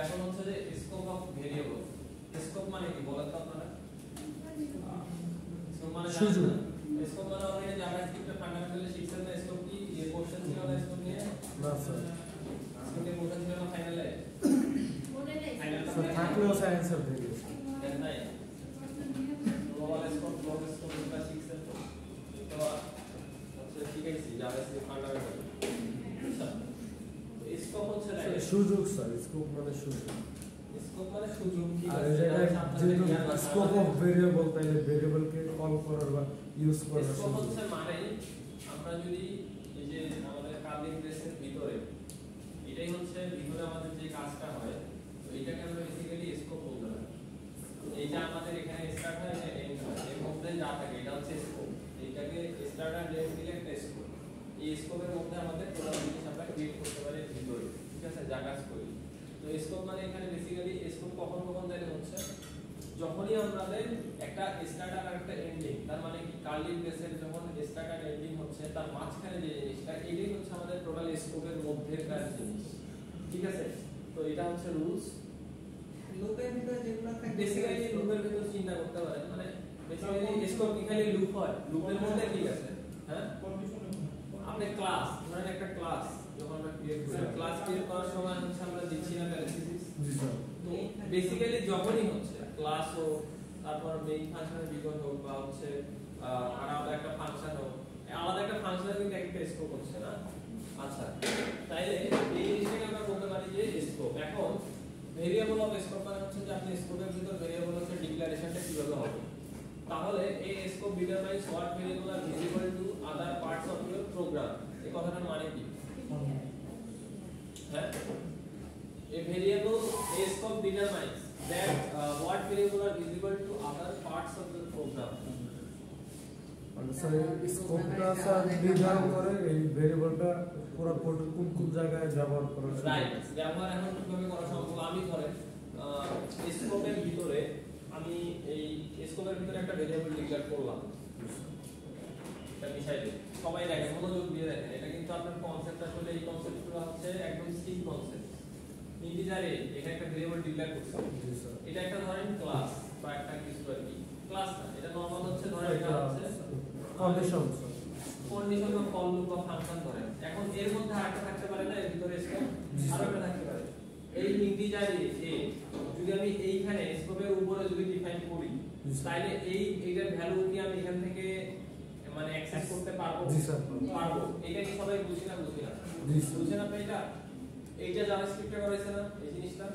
এখন হচ্ছে যে স্কোপ অফ ভেরিয়েবল। স্কোপ মানে কি বলেন তো আপনারা? স্কোপ মানে সুযোগ। স্কোপ মানে অলরেডি জাভাস্ক্রিপ্টে ফান্ডামেন্টালি শিখছেন না স্কোপ কি? এই কোশ্চেন ছিল না স্কোপ নিয়ে? না স্যার। স্কোপে কোশ্চেন ছিল না ফাইনালে? মনে নেই স্যার থাকলেও সায়েন্সের থেকে দেন নাই। গ্লোবাল স্কোপ, গ্লোবাল স্কোপ এটা শিখছেন তো? তো হচ্ছে শিখাইছি জাভাস্ক্রিপ্ট ফান্ডামেন্টাল। আচ্ছা। স্কোপ হচ্ছে না সুযোগ স্যার, স্কোপ মানে সুযোগ। স্কোপ মানে সুযোগ কি? আর এটা যেহেতু স্কোপ অফ ভেরিয়েবল, তাহলে ভেরিয়েবলকে কল করার বা ইউজ করার স্কোপ সুযোগ। হচ্ছে মানে আমরা যদি এই যে আমাদের কার্লিং ব্রেসের ভিতরে এটাই হচ্ছে ভিতরে আমাদের যে কাজটা হয়, তো এটাকে আমরা বেসিক্যালি স্কোপ বলতে পারি। এই যে আমাদের এখানে স্টার্ট হয় এটা এন্ড হয়, এর মধ্যে যা থাকে এটা হচ্ছে স্কোপ। এইটাকে স্টার্ট আর এন্ড দিলে একটা স্কোপ। এই স্কোপের মধ্যে আমাদের টোটাল জিনিস আমরা ক্রিয়েট করতে পারি ভিতরে, ঠিক আছে, যা কাজ করি। তো স্কোপ মানে এখানে বেসিক্যালি স্কোপ কখন কখন দেয় হচ্ছে যখনই আমাদের একটা স্টার্ট আর একটা এন্ডিং, তার মানে কি কার্লি ব্রেসের যখন স্টার্ট আর এন্ডিং হচ্ছে তার মাঝখানে যে জিনিসটা, এটাই হচ্ছে আমাদের টোটাল স্কোপের মধ্যেকার জিনিস, ঠিক আছে। তো এটা হচ্ছে রুলস। লুপের ভিতরে যেগুলো থাকে বেসিক্যালি লুপের ভিতর চিন্তা করতে পারেন, মানে বেসিক্যালি স্কোপ কি খালি লুপ হয়? লুপের মধ্যে কি আছে? হ্যাঁ, আপনি ক্লাস, ধরেন একটা ক্লাস যখন আমরা ক্রিয়েট করি, ক্লাস ক্রিয়েট করার সময় হচ্ছে আমরা দিচ্ছি না প্যারান্থেসিস। জি স্যার। তো বেসিক্যালি যখনই হচ্ছে ক্লাস হোক, তারপর মেইন ফাংশনের ভিতর হোক, বা হচ্ছে আলাদা একটা ফাংশন হোক, আলাদা একটা ফাংশনের কিন্তু একটা স্কোপ হচ্ছে না। আচ্ছা, তাইলে এই জিনিসটাকে আমরা বলতে পারি যে স্কোপ। এখন ভেরিয়েবল অফ স্কোপ মানে হচ্ছে যে আপনি স্কোপের ভিতর ভেরিয়েবল হচ্ছে ডিক্লারেশনটা কিভাবে হবে। তাহলে এই scope determines what variable are visible to other parts of your program. এই কথাটার মানে কি? হ্যাঁ, a variable a scope determines that what variable are visible to other parts of the program. মানে স্যার স্কোপটা স্যার নির্ধারণ করে এই ভেরিয়েবলটা পুরো কোড কোন কোন জায়গায় ব্যবহার করা যায়। রাইট, ব্যবহার এখন কিভাবে করা সম্ভব? আমি ধরেন স্কোপের ভিতরে আমি এই স্কোপের ভিতরে একটা ভেরিয়েবল ডিক্লেয়ার করলাম। এটা মিশাইলে সবাই দেখেন, মনোযোগ দিয়ে দেখেন, এটা কিন্তু আপনার কনসেপ্ট আসলে এই কনসেপ্টগুলো হচ্ছে একদম স্টিক কনসেপ্ট। ইন্টিজারে এখানে একটা ভেরিয়েবল ডিক্লেয়ার করছি, এটা একটা ধরেন ক্লাস বা একটা কিছু আর কি, ক্লাস না, এটা নরমাল হচ্ছে ধরেন এটা হচ্ছে কন্ডিশন কন্ডিশন বা ফর লুপ বা ফাংশন ধরেন। এখন এর মধ্যে আরেকটা থাকতে পারে না, এর ভিতরে স্কোপ আরো একটা থাকতে পারে। এই ইন্টিজারে এ যদি আমি এইখানে স্কোপের উপরে যদি ডিফাইন করি, তাহলে এইটার ভ্যালু কি আমি এখান থেকে মানে অ্যাক্সেস করতে পারবো? জি স্যার পারবো। এটা কি সবাই বুঝি না? বুঝি না? বুঝেন আপনি এটা? এইটা জাভাস্ক্রিপ্টে করেছে না এই জিনিসটা?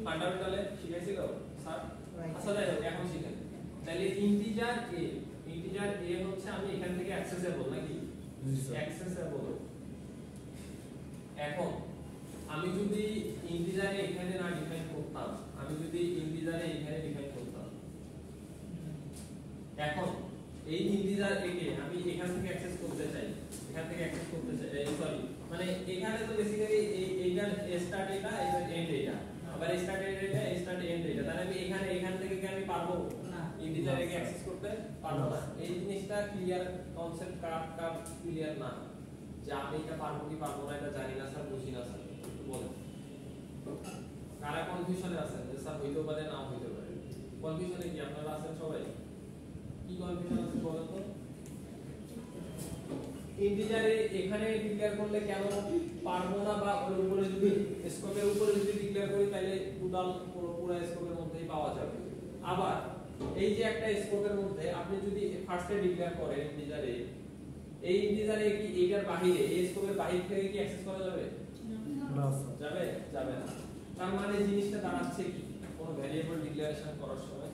ফান্ডামেন্টালে শিখাইছিল স্যার? আচ্ছা যাই হোক, এখন শিখেন। তাহলে ইন্টিজার এ হচ্ছে আমি এখান থেকে অ্যাক্সেসেবল নাকি? অ্যাক্সেসেবল। এখন আমি যদি ইন্টিজারে এখানে না ডিফাইন করতাম, আমি যদি ইন্টিজারে এখানে ডিফাইন করতাম, এখন এই ইন্টিজার একে আমি এখান থেকে অ্যাক্সেস করতে চাই, এখান থেকে অ্যাক্সেস করতে চাই, সরি মানে এখানে তো বেসিক্যালি এইটার স্টার্ট এটা, এটার এন্ড এটা, আবার স্টার্ট এটা, স্টার্ট এন্ড এটা, তাহলে আমি এখান থেকে কি আমি পারবো না ইন্টিজার একে অ্যাক্সেস করতে? পারবো না। এই জিনিসটা ক্লিয়ার কনসেপ্ট, কার ক্লিয়ার না যে আমি এটা পারবো কি পারবো না এটা জানি না স্যার, বুঝি না স্যার, বলেন কারা কনফিউশনে আছেন যে স্যার হইতেও পারে নাও হইতে পারে? কনফিউশনে কি আপনারা আছেন সবাই? কি কনফিউশন আছে বলেন তো? ইন্টিজারে এখানে ডিক্লেয়ার করলে কেন পারবো না, বা ওর উপরে যদি স্কোপের উপরে যদি ডিক্লেয়ার করি তাহলে টোটাল পুরো স্কোপের মধ্যেই পাওয়া যাবে। আবার এই যে একটা স্কোপের মধ্যে আপনি যদি ফার্স্টে ডিক্লেয়ার করেন ইন্টিজারে, এই ইন্টিজারে কি এটার বাইরে, এই স্কোপের বাইরে থেকে কি অ্যাক্সেস করা যাবে? না স্যার, যাবে? যাবে না। তার মানে জিনিসটা দাঁড়াচ্ছে কি, কোন ভ্যারিয়েবল ডিক্লারেশন করার সময়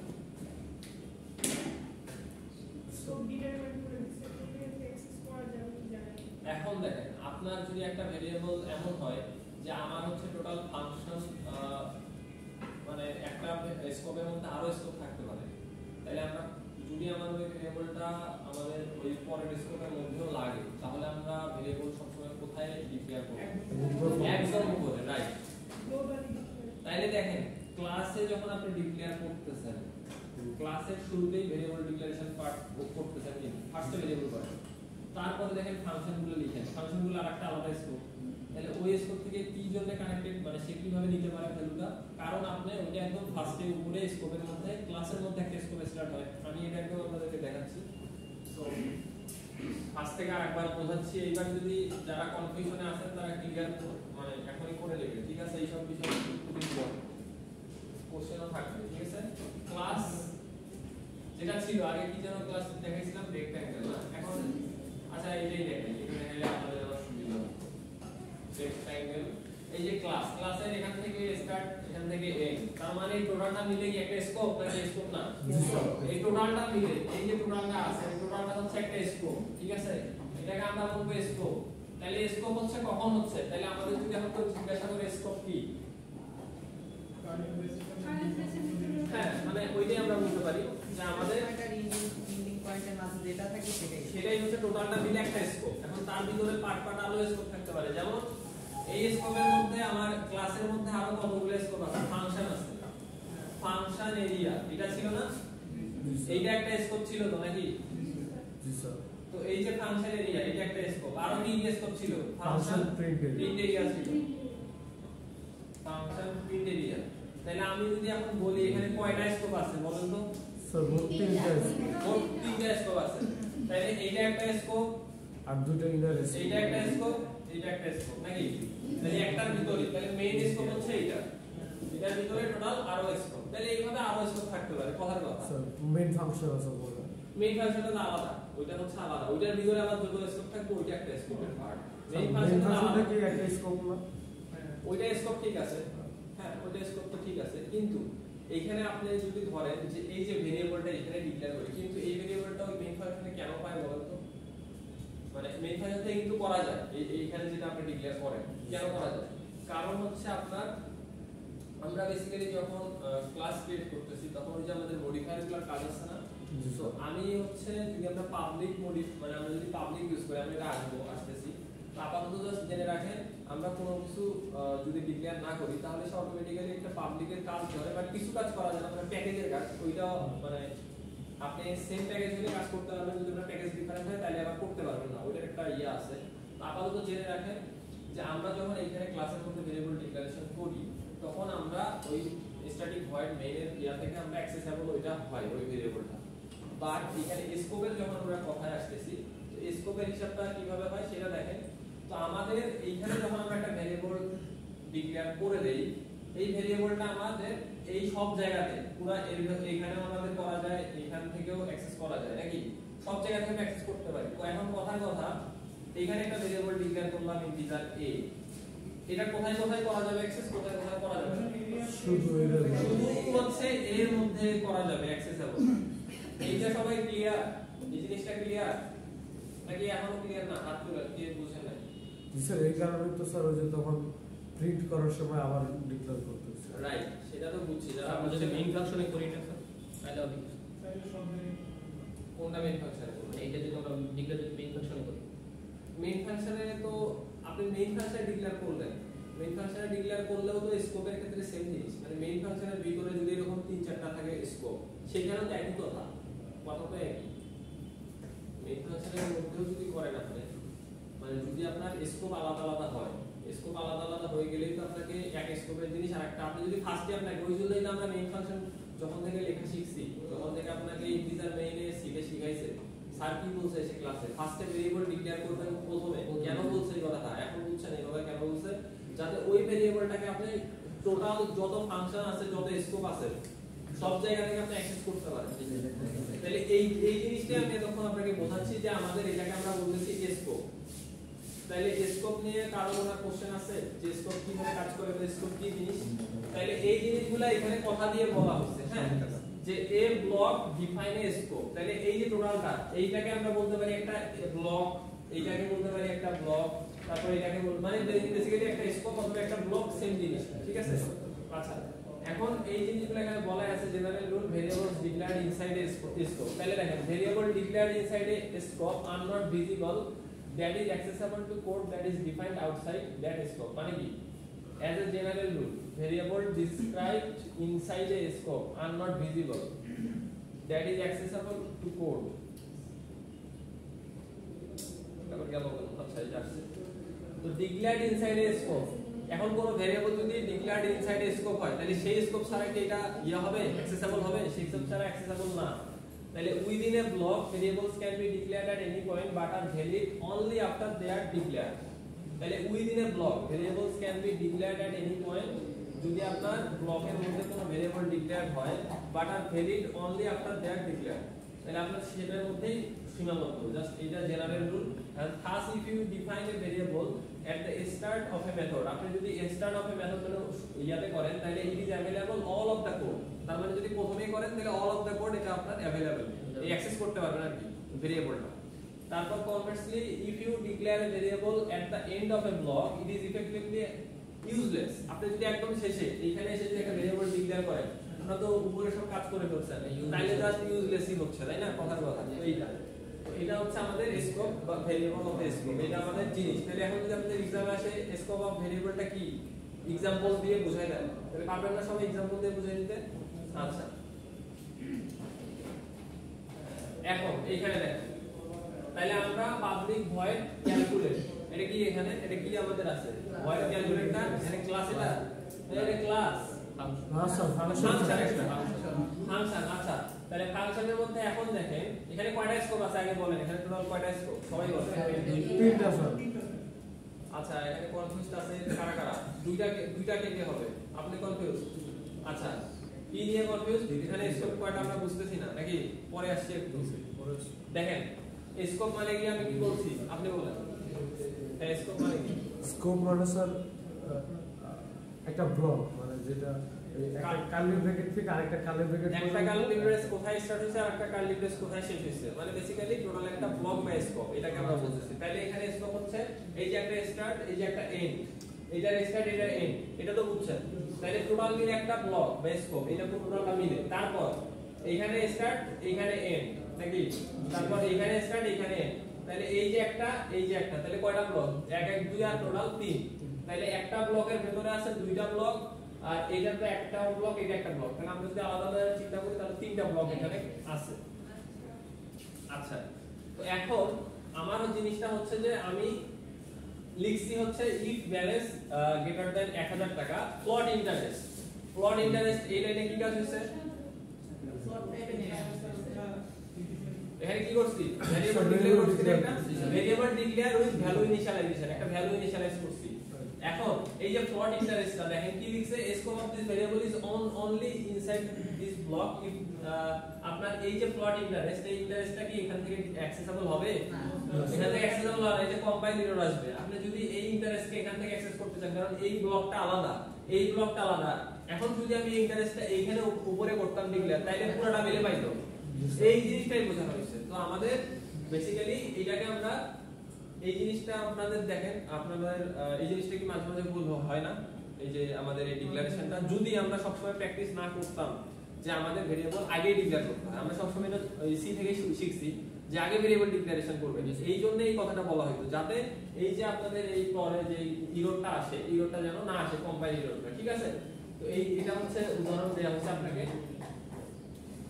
এখন দেখেন আপনার যদি একটা ভেরিয়েবল এমন হয় যে আমার হচ্ছে টোটাল ফাংশন মানে একটা স্কোপের মধ্যে আরো স্কোপ থাকতে পারে, তাহলে আমরা যদি আমার ওই ভেরিয়েবলটা আমাদের ওই পরের স্কোপের মধ্যেও লাগে, তাহলে আমরা ভেরিয়েবল সবসময় কোথায় ডিক্লেয়ার করব? একদম উপরে, রাইট। তাইলে দেখেন ক্লাসে যখন আপনি ডিক্লেয়ার করতেছেন, ক্লাসের শুরুতেই ভেরিয়েবল ডিক্লারেশন পার্ট করতেছেন, ফার্স্টে ভেরিয়েবল পার্ট, তারপরে দেখেন ফাংশনগুলো লিখেন, ফাংশনগুলো আরেকটা আলাদা স্কোপ, তাহলে ওই স্কোপ থেকে কি জন্য কানেক্টেড, মানে সে কিভাবে নিতে পারে ভ্যালুটা, কারণ আপনি ওইটা একদম ফার্স্টে উপরে স্কোপের মধ্যে ক্লাসের মধ্যে একটা স্কোপ স্টার্ট হয়। আমি এটা একদম আপনাদেরকে দেখাচ্ছি। সো ফার্স্ট থেকে আরেকবার বোঝাচ্ছি, এইবার যদি যারা কনফিউশনে আছেন তারা ক্লিয়ার মানে এখনই করে নেবেন, ঠিক আছে? এইসব বিষয় খুবই ইম্পর্টেন্ট, কোশ্চেনও থাকবে, ঠিক আছে? ক্লাস যেটা ছিল আগে কি যেন ক্লাস দেখাইছিলাম রেক্ট্যাঙ্গেল না, এখন আচ্ছা এটাই দেখাই, এটা দেখাইলে আপনাদের আবার সুবিধা হবে। রেক্ট্যাঙ্গেল এই যে ক্লাসের এখান থেকে স্টার্ট, এখান থেকে এন্ড, তার মানে এই টোটালটা মিলে কি একটা স্কোপ না? স্কোপ না, এই টোটালটা মিলে এই যে টোটালটা আছে এই টোটালটা হচ্ছে একটা স্কোপ, ঠিক আছে? এটাকে আমরা বলবো স্কোপ। তাহলে স্কোপ হচ্ছে কখন হচ্ছে, তাহলে আমাদের যদি এখন কেউ জিজ্ঞাসা করে স্কোপ কি, হ্যাঁ মানে ওইটাই আমরা বলতে পারি যে আমাদের ইন্ডিং পয়েন্টের মাঝে যেটা থাকে সেটাই হচ্ছে টোটালটা মিলে একটা স্কোপ। এখন তার ভিতরে পার্ট পার্ট আলো স্কোপ থাকতে পারে, যেমন এই স্কোপের মধ্যে আমার ক্লাসের মধ্যে আরো কতগুলো স্কোপ আছে, ফাংশন আছে, ফাংশন এরিয়া এটা ছিল না, এইটা একটা স্কোপ ছিল তো নাকি? জি স্যার। তো এই যে ফাংশন এরিয়া এটা একটা স্কোপ, আরো কি স্কোপ ছিল? ফাংশন প্রিন্ট এরিয়া ছিল, ফাংশন প্রিন্ট এরিয়া। তাহলে আমি যদি এখন বলি এখানে কয়টা স্কোপ আছে বলেন তো? স্যার মোট 3টা মোট 3টা স্কোপ আছে। তাহলে এইটা একটা স্কোপ আর দুটো ইনার স্কোপ, এইটা একটা স্কোপ, এইটা একটা স্কোপ নাকি? তাহলে একটার ভিতরে তাহলে মেইন স্কোপ হচ্ছে এইটা, এটার ভিতরে টোটাল আরো স্কোপ। তাহলে এইভাবে আরো স্কোপ থাকতে পারে, কথার কথা। স্যার মেইন ফাংশন আছে বলা, মেইন ফাংশনটা তো আলাদা, ওইটা হচ্ছে আলাদা, ওইটার ভিতরে আবার যত স্কোপ থাকবে ওইটা একটা স্কোপের পার্ট। মেইন ফাংশনটা কি একটা স্কোপ না? ওইটা স্কোপ ঠিক আছে, হ্যাঁ ওইটা স্কোপ তো ঠিক আছে, কিন্তু এইখানে আপনি যদি ধরেন যে এই যে ভেরিয়েবলটা এখানে ডিক্লেয়ার করি, কিন্তু এই ভেরিয়েবলটা ওই মেইন ফাংশনে কেন পায় বলেন তো? মানে মেইন ফাংশন থেকে কিন্তু করা যায়, এইখানে যেটা আপনি ডিক্লেয়ার করেন কেন করা যায়? কারণ হচ্ছে আপনার আমরা বেসিক্যালি যখন ক্লাস ক্রিয়েট করতেছি তখন ওই যে আমাদের মডিফায়ারগুলোর কাজ আছে না। সো আমি হচ্ছে যদি আমরা পাবলিক মানে আমরা যদি পাবলিক ইউজ করি, আমি এটা আসতেছি আপাতত জাস্ট জেনে রাখেন, আমরা কোনো কিছু যদি ডিক্লেয়ার না করি তাহলে সে অটোমেটিক্যালি একটা পাবলিকের কাজ ধরে, বাট কিছু কাজ করা যায় না, মানে প্যাকেজের কাজ, ওইটা মানে আপনি সেম প্যাকেজ নিয়ে কাজ করতে পারবেন, যদি আপনার প্যাকেজ ডিফারেন্ট হয় তাহলে আবার করতে পারবেন না, ওইটার একটা ইয়ে আছে। আপাতত জেনে রাখেন যে আমরা যখন এখানে ক্লাসের মধ্যে ভেরিয়েবল ডিক্লারেশন করি তখন আমরা ওই স্ট্যাটিক ভয়েড মেইনের ইয়া থেকে আমরা অ্যাক্সেসেবল ওইটা হয় ওই ভেরিয়েবলটা, বাট এখানে স্কোপের যখন আমরা কথায় আসতেছি তো স্কোপের হিসাবটা কিভাবে হয় সেটা দেখেন। তো আমাদের এইখানে যখন আমরা একটা ভেরিয়েবল ডিক্লেয়ার করে দেই, এই ভেরিয়েবলটা আমাদের এই সব জায়গাতে পুরো এইখানে আমাদের করা যায়, এখান থেকেও অ্যাক্সেস করা যায় নাকি? সব জায়গা থেকে অ্যাক্সেস করতে পারি। তো এখন কথার কথা এইখানে একটা ভেরিয়েবল ডিক্লেয়ার করলাম ইন্টিজার a, এটা কোথায় কোথায় করা যাবে অ্যাক্সেস, কোথায় কোথায় করা যাবে? শুধু হচ্ছে এর মধ্যে করা যাবে অ্যাক্সেসেবল। এইটা সবাই ক্লিয়ার? এই জিনিসটা ক্লিয়ার নাকি এখনো ক্লিয়ার না? হাত তুলে কে বুঝেন না? জি স্যার, এই কারণে তো স্যার ওই যে তখন প্রিন্ট করার সময় আবার ডিক্লেয়ার করতে হচ্ছে। রাইট, সেটা তো বুঝছি। যারা আমরা যদি মেইন ফাংশনে করি না স্যার, তাহলে হবে কোনটা মেইন ফাংশনে করব? এইটা যদি আমরা ডিক্লেয়ার যদি মেইন ফাংশনে করি, মেইন ফাংশনে তো আপনি মেইন ফাংশনে ডিক্লেয়ার করলেন, মেইন ফাংশনে ডিক্লেয়ার করলেও তো স্কোপের ক্ষেত্রে সেম জিনিস, মানে মেইন ফাংশনের ভিতরে যদি এরকম 3-4টা থাকে স্কোপ, সেখানেও তো একই কথা, কথা তো একই। মেইন ফাংশনের মধ্যেও যদি করেন আপনি, মানে যদি আপনার স্কোপ আলাদা আলাদা হয়, স্কোপ আলাদা আলাদা হয়ে গেলেই তো আপনাকে এক স্কোপের জিনিস আরেকটা, আপনি যদি ফার্স্টে আপনাকে ওই জন্যই তো আমরা মেইন ফাংশন যখন থেকে লেখা শিখছি, তখন থেকে আপনাকে ইন্টিজার মেইনে শিখাইছে। স্যার কি বলছে সে ক্লাসে, ফার্স্টে ভেরিয়েবল ডিক্লেয়ার করবেন প্রথমে, কেন বলছে এই কথাটা এখন বুঝছেন? এই কথা কেন বলছে? যাতে ওই ভেরিয়েবলটাকে আপনি টোটাল যত ফাংশন আছে, যত স্কোপ আছে, সব জায়গা থেকে আপনি অ্যাক্সেস করতে পারেন। তাহলে এই জিনিসটা আমি তখন আপনাকে বোঝাচ্ছি যে আমাদের এটাকে আমরা বলতেছি স্কোপ। তাহলে স্কোপ নিয়ে কারো কোনো কোশ্চেন আছে যে স্কোপ কিভাবে কাজ করে, স্কোপ কি জিনিস? তাহলে এই জিনিসগুলো এখানে কথা দিয়ে বলা হচ্ছে, হ্যাঁ, যে এ ব্লক ডিফাইন এ স্কোপ। তাহলে এই যে টোটালটা, এইটাকে আমরা বলতে পারি একটা ব্লক, এইটাকে বলতে পারি একটা ব্লক, তারপর এটাকে বলতে মানে বেসিক্যালি একটা স্কোপ অথবা একটা ব্লক সেম জিনিস, ঠিক আছে? আচ্ছা, এখন এই জিনিসগুলো এখানে বলা আছে general rule variables declared inside এ স্কোপ। তাহলে দেখেন variable declared inside A scope are not visible that is accessible to code that is defined outside that scope, মানে কি? As a general rule, variable described inside a scope are not visible that is accessible to code. তারপর কি বলবো? আচ্ছা, এটা আছে তো declared inside a scope, এখন কোন ভেরিয়েবল যদি ডিক্লেয়ার্ড ইনসাইড স্কোপ হয় তাহলে সেই স্কোপ ছাড়া কি এটা হবে অ্যাক্সেসিবল হবে, সেই স্কোপ ছাড়া অ্যাক্সেসিবল না। তাহলে within a block variables can be declared at any point but are valid only after they are declared. তাহলে within a block variables can be declared at any point, যদি আপনার ব্লকের মধ্যে কোনো ভেরিয়েবল ডিক্লেয়ার হয় but are valid only after they are declared, তাহলে আপনার সেটার মধ্যেই সীমাবদ্ধ, জাস্ট এটা general rule. and thus if you define a variable at the start of a method, আপনি যদি start of a method ইয়াতে করেন তাহলে it is available all of the code, তার মানে যদি প্রথমেই করেন তাহলে all of the code এটা আপনার available, এই অ্যাক্সেস করতে পারবেন আর কি ভেরিয়েবলটা। তারপর conversely if you declare a variable at the end of a block it is effectively useless, আপনি যদি একদম শেষে এইখানে এসে একটা ভেরিয়েবল ডিক্লেয়ার করেন, আমরা তো উপরে সব কাজ করে ফেলছেন, তাহলে জাস্ট ইউজলেসই হচ্ছে, তাই না, কথার কথা। এইটা এটা হচ্ছে আমাদের স্কোপ বা ভেরিয়েবল অফ দ্য স্কোপ, এটা আমাদের জিনিস। তাহলে এখন যদি আমাদের এক্সামে আসে স্কোপ অফ ভেরিয়েবলটা কি এক্সাম্পল দিয়ে বোঝাই দেন, তাহলে পারবেন না সবাই এক্সাম্পল দিয়ে বুঝিয়ে দিতে? আচ্ছা এখন এইখানে দেখেন, তাহলে আমরা পাবলিক ভয়েড ক্যালকুলেট, এটা কি এখানে এটা কি আমাদের আছে ভয়েড ক্যালকুলেটটা, এখানে ক্লাস, এটা ক্লাস ফাংশন। আচ্ছা তাহলে ফাংশনের মধ্যে এখন দেখেন এখানে কয়টা স্কোপ আছে আগে বলেন, এখানে টোটাল কয়টা স্কোপ সবাই বলেন? তিনটা স্যার। আচ্ছা এখানে কনফিউজ আছে কারা কারা? দুইটা কে হবে? আপনি কনফিউজ? আচ্ছা কি নিয়ে কনফিউজ? এখানে স্কোপ কয়টা আমরা বুঝতেছি না নাকি, পরে আসছে একটু দেখেন। স্কোপ মানে কি আমি কি বলছি আপনি বলেন? স্কোপ মানে কি? স্কোপ মানে স্যার একটা ব্লক, মানে যেটা কার্লি ব্র্যাকেট থেকে আরেকটা কার্লি ব্র্যাকেট, একটা কার্লি ব্রেস কোথায় স্টার্ট হইছে আর একটা কার্লি ব্রেস কোথায় শেষ হইছে, মানে বেসিক্যালি টোটাল একটা ব্লক বা স্কোপ, এটাকে আমরা বলতেছি। তাহলে এখানে স্কোপ হচ্ছে এই যে একটা স্টার্ট, এই যে একটা এন্ড, এইটার স্টার্ট এটার এন্ড, এটা তো বুঝছেন। তাহলে টোটাল মিলে একটা ব্লক বা স্কোপ, এটা তো টোটালটা মিলে। তারপর এইখানে স্টার্ট এইখানে এন্ড নাকি, তারপর এইখানে স্টার্ট এইখানে এন্ড, তাহলে এই যে একটা এই যে একটা, তাহলে কয়টা ব্লক? 1 1 2 আর টোটাল 3। তাহলে একটা ব্লকের ভিতরে আছে দুইটা ব্লক, আর এইটা তো একটা ব্লক, এটা একটা ব্লক, তাহলে আমরা যদি আলাদা আলাদা চিন্তা করি তাহলে তিনটা ব্লক এখানে আছে। আচ্ছা তো এখন আমার জিনিসটা হচ্ছে যে আমি লিখছি হচ্ছে ইফ ব্যালেন্স গ্রেটার দ্যান 1000 টাকা প্লট ইন্টারেস্ট। প্লট ইন্টারেস্ট এই লাইনে কি কাজ হইছে? এখানে কি করছি? ভেরিয়েবল ডিক্লেয়ার করছি, একটা variable declare with value initialization, একটা ভ্যালু ইনিশিয়ালাইজ করছি। এখন এই যে প্লট ইন্টারেস্টটা দেখেন কি লিখছে, scope of this variable is only inside this block if, আপনার এই যে প্লট ইন্টারেস্ট, এই ইন্টারেস্টটা কি এখান থেকে অ্যাক্সেসিবল হবে? এখান থেকে অ্যাক্সেসিবল হবে, এই যে কম্পাইল এরর আসবে। আপনি যদি এই ইন্টারেস্টকে এখান থেকে অ্যাক্সেস করতে চান, কারণ এই ব্লকটা আলাদা, এই ব্লকটা আলাদা, এখন যদি আমি এই ইন্টারেস্টটা এইখানে উপরে করতাম ডিক্লেয়ার, তাইলে পুরোটা মিলে পাইতো। এই জিনিসটাই বোঝানো হয়েছে। তো আমাদের বেসিক্যালি এটাকে আমরা এই জিনিসটা আপনাদের দেখেন, আপনাদের এই জিনিসটা কি মাঝে মাঝে ভুল হয় না? এই যে আমাদের এই ডিক্লারেশনটা যদি আমরা সবসময় প্র্যাকটিস না করতাম যে আমাদের ভেরিয়েবল আগে ডিক্লেয়ার করতে হয়, আমরা সবসময় সি থেকে শিখছি যে আগে ভেরিয়েবল ডিক্লারেশন করবেন, এই জন্য এই কথাটা বলা হতো, যাতে এই যে আপনাদের এই পরে যে ইররটা আসে, ইররটা যেন না আসে, কম্পাইল ইররটা, ঠিক আছে? তো এটা হচ্ছে উদাহরণ দেওয়া হচ্ছে আপনাকে।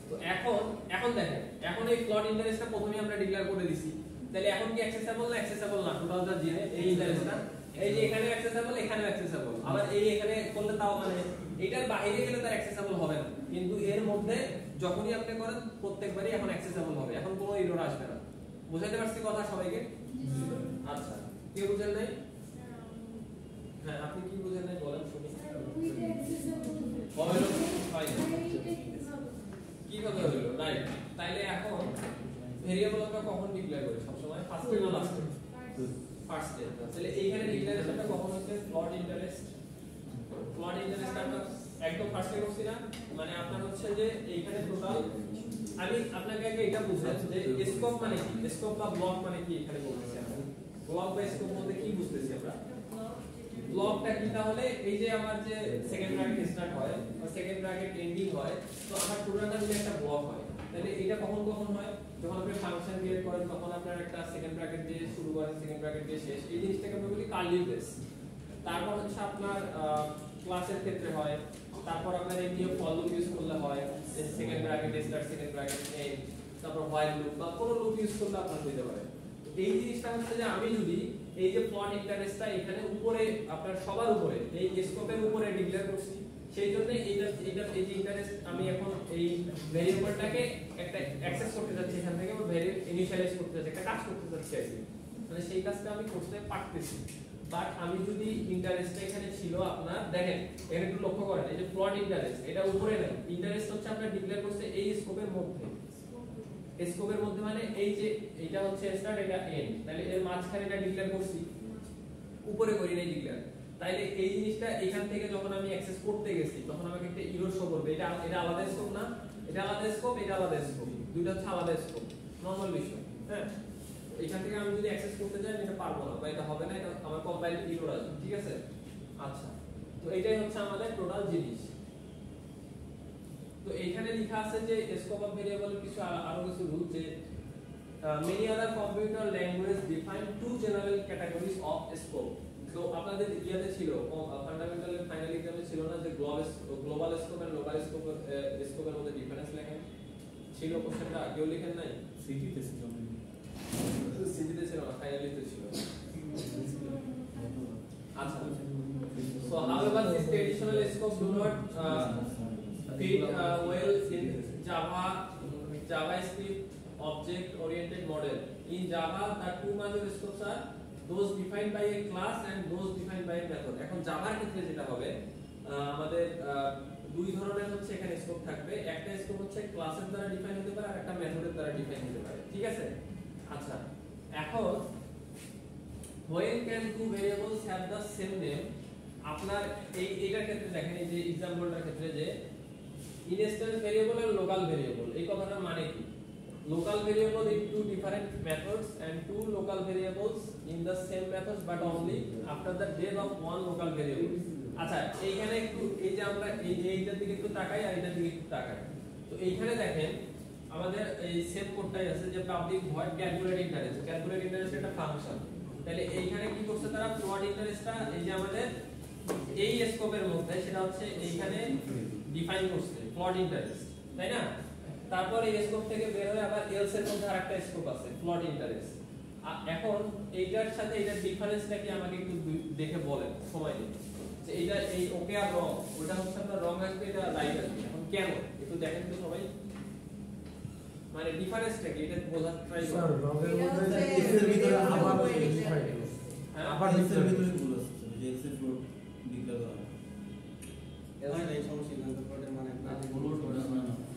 তো এখন দেখেন, এখন এই প্লট ইন্টারেস্টটা প্রথমেই আমরা ডিক্লেয়ার করে দিছি, তাহলে এখন কি অ্যাক্সেসিবল না অ্যাক্সেসিবল না টোটালটা জেনে এই ইন্টারেস্টটা, এই যে এখানে অ্যাক্সেসিবল এখানেও অ্যাক্সেসিবল, আবার এই এখানে করলে তাও মানে এটার বাইরে গেলে তার অ্যাক্সেসিবল হবে না, কিন্তু এর মধ্যে যখনই আপনি করেন প্রত্যেকবারই এখন অ্যাক্সেসিবল হবে, এখন কোনো এরর আসবে না। বুঝাতে পারছি কথা সবাইকে? আচ্ছা কি বুঝেন নাই? হ্যাঁ আপনি কি বুঝেন নাই বলেন শুনি। হবে না ফাইন কিভাবে হলো রাইট? তাইলে এখন ভেরিয়েবল আমরা কখন ডিক্লেয়ার করি? সব সময় ফার্স্টে না লাস্টে? ফার্স্টে। তাহলে এইখানে ডিক্লারেশনটা কখন হচ্ছে? Plot interest. প্লট ইন্টারেস্ট আমরা একদম ফার্স্টে করছি না, মানে আপনার হচ্ছে যে এইখানে টোটাল, আমি আপনাকে আগে এটা বুঝাই যে স্কোপ মানে কি, স্কোপ বা ব্লক মানে কি এখানে বলতেছি আমরা। ব্লক বা স্কোপ বলতে কি বুঝতেছি আমরা? ব্লকটা কি? তাহলে এই যে আমার যে সেকেন্ড ব্র্যাকেট স্টার্ট হয় বা সেকেন্ড ব্র্যাকেট এন্ডিং হয়, তো আমার টোটালটা মিলে একটা ব্লক হয়। তাহলে এটা কখন কখন হয়? যখন আপনি ফাংশন ক্রিয়েট করেন তখন আপনার একটা সেকেন্ড ব্র্যাকেট দিয়ে শুরু করেন, সেকেন্ড ব্র্যাকেট দিয়ে শেষ, এই জিনিসটাকে আমরা বলি কার্লি ব্রেস। তারপর হচ্ছে আপনার ক্লাসের ক্ষেত্রে হয়, তারপর আপনার এই নিয়ে ফর লুপ ইউজ করলে হয়, second bracket start, second bracket end, তারপর হোয়াইল লুপ বা কোনো লুপ ইউজ করলে আপনার হতে পারে। এই জিনিসটা হচ্ছে যে আমি যদি এই যে প্লট ইন্টারেস্টটা এখানে উপরে আপনার সবার উপরে এই স্কোপের উপরে ডিক্লেয়ার করছি, সেই জন্য এই যে ইন্টারেস্ট আমি এখন এই ভেরিয়েবলটাকে একটা অ্যাক্সেস করতে যাচ্ছি, এখান থেকে ইনিশিয়ালাইজ করতে যাচ্ছি, একটা কাজ করতে যাচ্ছি আর কি, মানে সেই কাজটা আমি করতে পারতেছি। বাট আমি যদি ইন্টারেস্টটা এখানে ছিল আপনার, দেখেন এখানে একটু লক্ষ্য করেন, এই যে প্লট ইন্টারেস্ট এটা উপরে নাই, ইন্টারেস্ট হচ্ছে আপনার ডিক্লেয়ার করছে এই স্কোপের মধ্যে, স্কোপের মধ্যে মানে এই যে এটা হচ্ছে স্টার্ট, এটা এন্ড, তাহলে এর মাঝখানে এটা ডিক্লেয়ার করছি, উপরে করি নাই ডিক্লেয়ার। তাইলে এই জিনিসটা এখান থেকে যখন আমি অ্যাক্সেস করতে গেছি তখন আমাকে একটা এরর শো করবে, এটা আলাদা স্কোপ না, এটা আলাদা স্কোপ, এটা আলাদা স্কোপ, দুইটা হচ্ছে আলাদা স্কোপ, নরমাল বিষয়। হ্যাঁ, এখান থেকে আমি যদি অ্যাক্সেস করতে যাই এটা পারবো না বা এটা হবে না, এটা আমার কম্পাইল এরর আছে, ঠিক আছে। আচ্ছা, তো এটাই হচ্ছে আমাদের টোটাল জিনিস। তো এইখানে লেখা আছে যে স্কোপ অফ ভেরিয়েবল কিছু আরো কিছু রুল, যে many other computer language define two general categories of scope. তো আপনাদের ইয়াতে ছিল ফান্ডামেন্টাল ফাইনাল এক্সামে ছিল না যে গ্লোবাল স্কোপ এন্ড লোকাল স্কোপের মধ্যে ডিফারেন্স লেখেন ছিল, কোশ্চেনটা কেউ লিখেন নাই? সিটিতে ছিল, সিটিতে ছিল না, ফাইনালিতে ছিল। আচ্ছা, so however this traditional scope do not fit well in JavaScript object oriented model. In Java the two major scopes are those defined by a class and those defined by a method. এখন জাভার ক্ষেত্রে যেটা হবে আমাদের দুই ধরনের হচ্ছে এখানে scope থাকবে, একটা স্কোপ হচ্ছে ক্লাসের দ্বারা ডিফাইন হতে পারে আর একটা মেথডের দ্বারা ডিফাইন হতে পারে, ঠিক আছে। আচ্ছা, এখন when can two variables have the same name, আপনার এইটার ক্ষেত্রে দেখেন, এই যে एग्जांपलটার ক্ষেত্রে যে ইনস্ট্যান্স ভেরিয়েবল আর লোকাল ভেরিয়েবল, এই কথাটার মানে কি? Local variable in two different methods and two local variables in the same methods but only after the death of one local variable. আচ্ছা, এইখানে একটু এই যে আমরা এইটার দিকে একটু তাকাই আর এটার দিকে একটু তাকাই, তো এইখানে দেখেন আমাদের এই সেম কোডটাই আছে যে public void calculate interest, calculate interest একটা ফাংশন। তাহলে এইখানে কি করছে তারা, প্লট ইন্টারেস্টটা এই যে আমাদের এই স্কোপের মধ্যে সেটা হচ্ছে এইখানে ডিফাইন করছে প্লট ইন্টারেস্ট, তাই না? তারপর এই স্কোপ থেকে বের হয়ে আবার এলস এর মধ্যে আরেকটা স্কোপ আছে প্লট ইন্টারেস্ট। এখন এইটার সাথে এটার ডিফারেন্সটা কি আমাকে একটু দেখে বলেন, সময় দিন, যে এটা এই ওকে আর রং, ওটা হচ্ছে আপনার রং আসবে, এটা রাইট আসবে। এখন কেন একটু দেখেন তো সবাই, মানে ডিফারেন্সটা কি এটা বোঝার ট্রাই করুন। স্যার রঙের মধ্যে এর ভিতরে আবার ডিফাইন, হ্যাঁ আবার এর ডিফাইন ভিতরে ভুল আছে যে এক্স এর ফ্লোট ডিক্লেয়ার করা হয় এই সমস্যা কিন্তু ফ্লোটের মানে না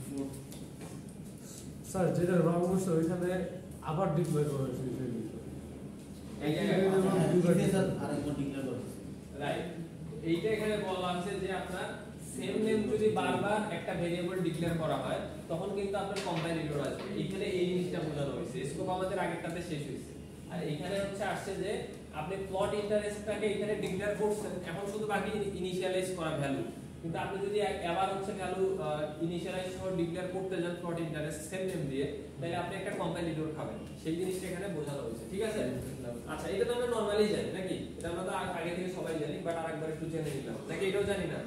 ফ্লোট স্যার যেটা রং হচ্ছে ওইখানে আবার ডিক্লেয়ার করা হয়েছে এর ভিতরে, এই জায়গায় স্যার আরেকবার ডিক্লেয়ার করা রাইট, এইটা এখানে বলা আছে যে আপনার সেম নেম যদি বারবার একটা ভেরিয়েবল ডিক্লেয়ার করা হয় তখন কিন্তু আপনার কম্পাইল এরর আসবে। এইখানে এই জিনিসটা বোঝানো হয়েছে, স্কোপ আমাদের আগেরটাতে শেষ হয়েছে, আর এখানে হচ্ছে আসছে যে আপনি প্লট ইন্টারেস্টটাকে এখানে ডিক্লেয়ার করছেন, এখন শুধু বাকি ইনিশিয়ালাইজ করা ভ্যালু, কিন্তু আপনি যদি আবার হচ্ছে ভ্যালু ইনিশিয়ালাইজ সহ ডিক্লেয়ার করতে যান প্লট ইন্টারেস্ট সেম নেম দিয়ে, তাহলে আপনি একটা কম্পাইল এরর খাবেন, সেই জিনিসটা এখানে বোঝানো হয়েছে, ঠিক আছে। আচ্ছা, এটা তো আমরা নরমালি জানি নাকি, এটা আমরা তো আগে থেকে সবাই জানি, বাট আরেকবার একটু জেনে নিলাম, নাকি এটাও জানি না?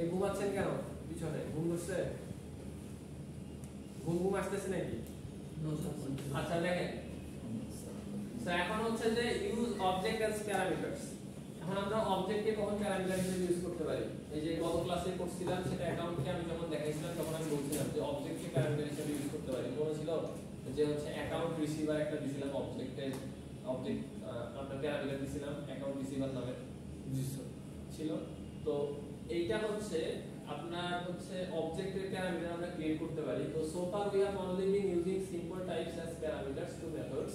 এই ঘুমাচ্ছেন কেন পিছনে, ঘুম ধরছে, ঘুম আসতেছে নাকি? আচ্ছা দেখেন, এখন হচ্ছে যে ইউজ অবজেক্ট অ্যাজ প্যারামিটারস। এখন আমরা অবজেক্টকে কখন প্যারামিটার হিসেবে ইউজ করতে পারি? এই যে গত ক্লাসে করছিলাম সেটা অ্যাকাউন্টকে আমি যখন দেখাইছিলাম তখন আমি বলছিলাম যে অবজেক্টকে প্যারামিটার হিসেবে ইউজ করতে পারি। মনে ছিল যে হচ্ছে অ্যাকাউন্ট রিসিভার একটা দিছিলাম অবজেক্টের, অবজেক্ট আমরা প্যারামিটার দিছিলাম অ্যাকাউন্ট রিসিভার নামে ছিল। তো এইটা হচ্ছে আপনার হচ্ছে অবজেক্টের প্যারামিটার আমরা ক্রিয়েট করতে পারি। তো so far we have only been using simple types as parameters to methods.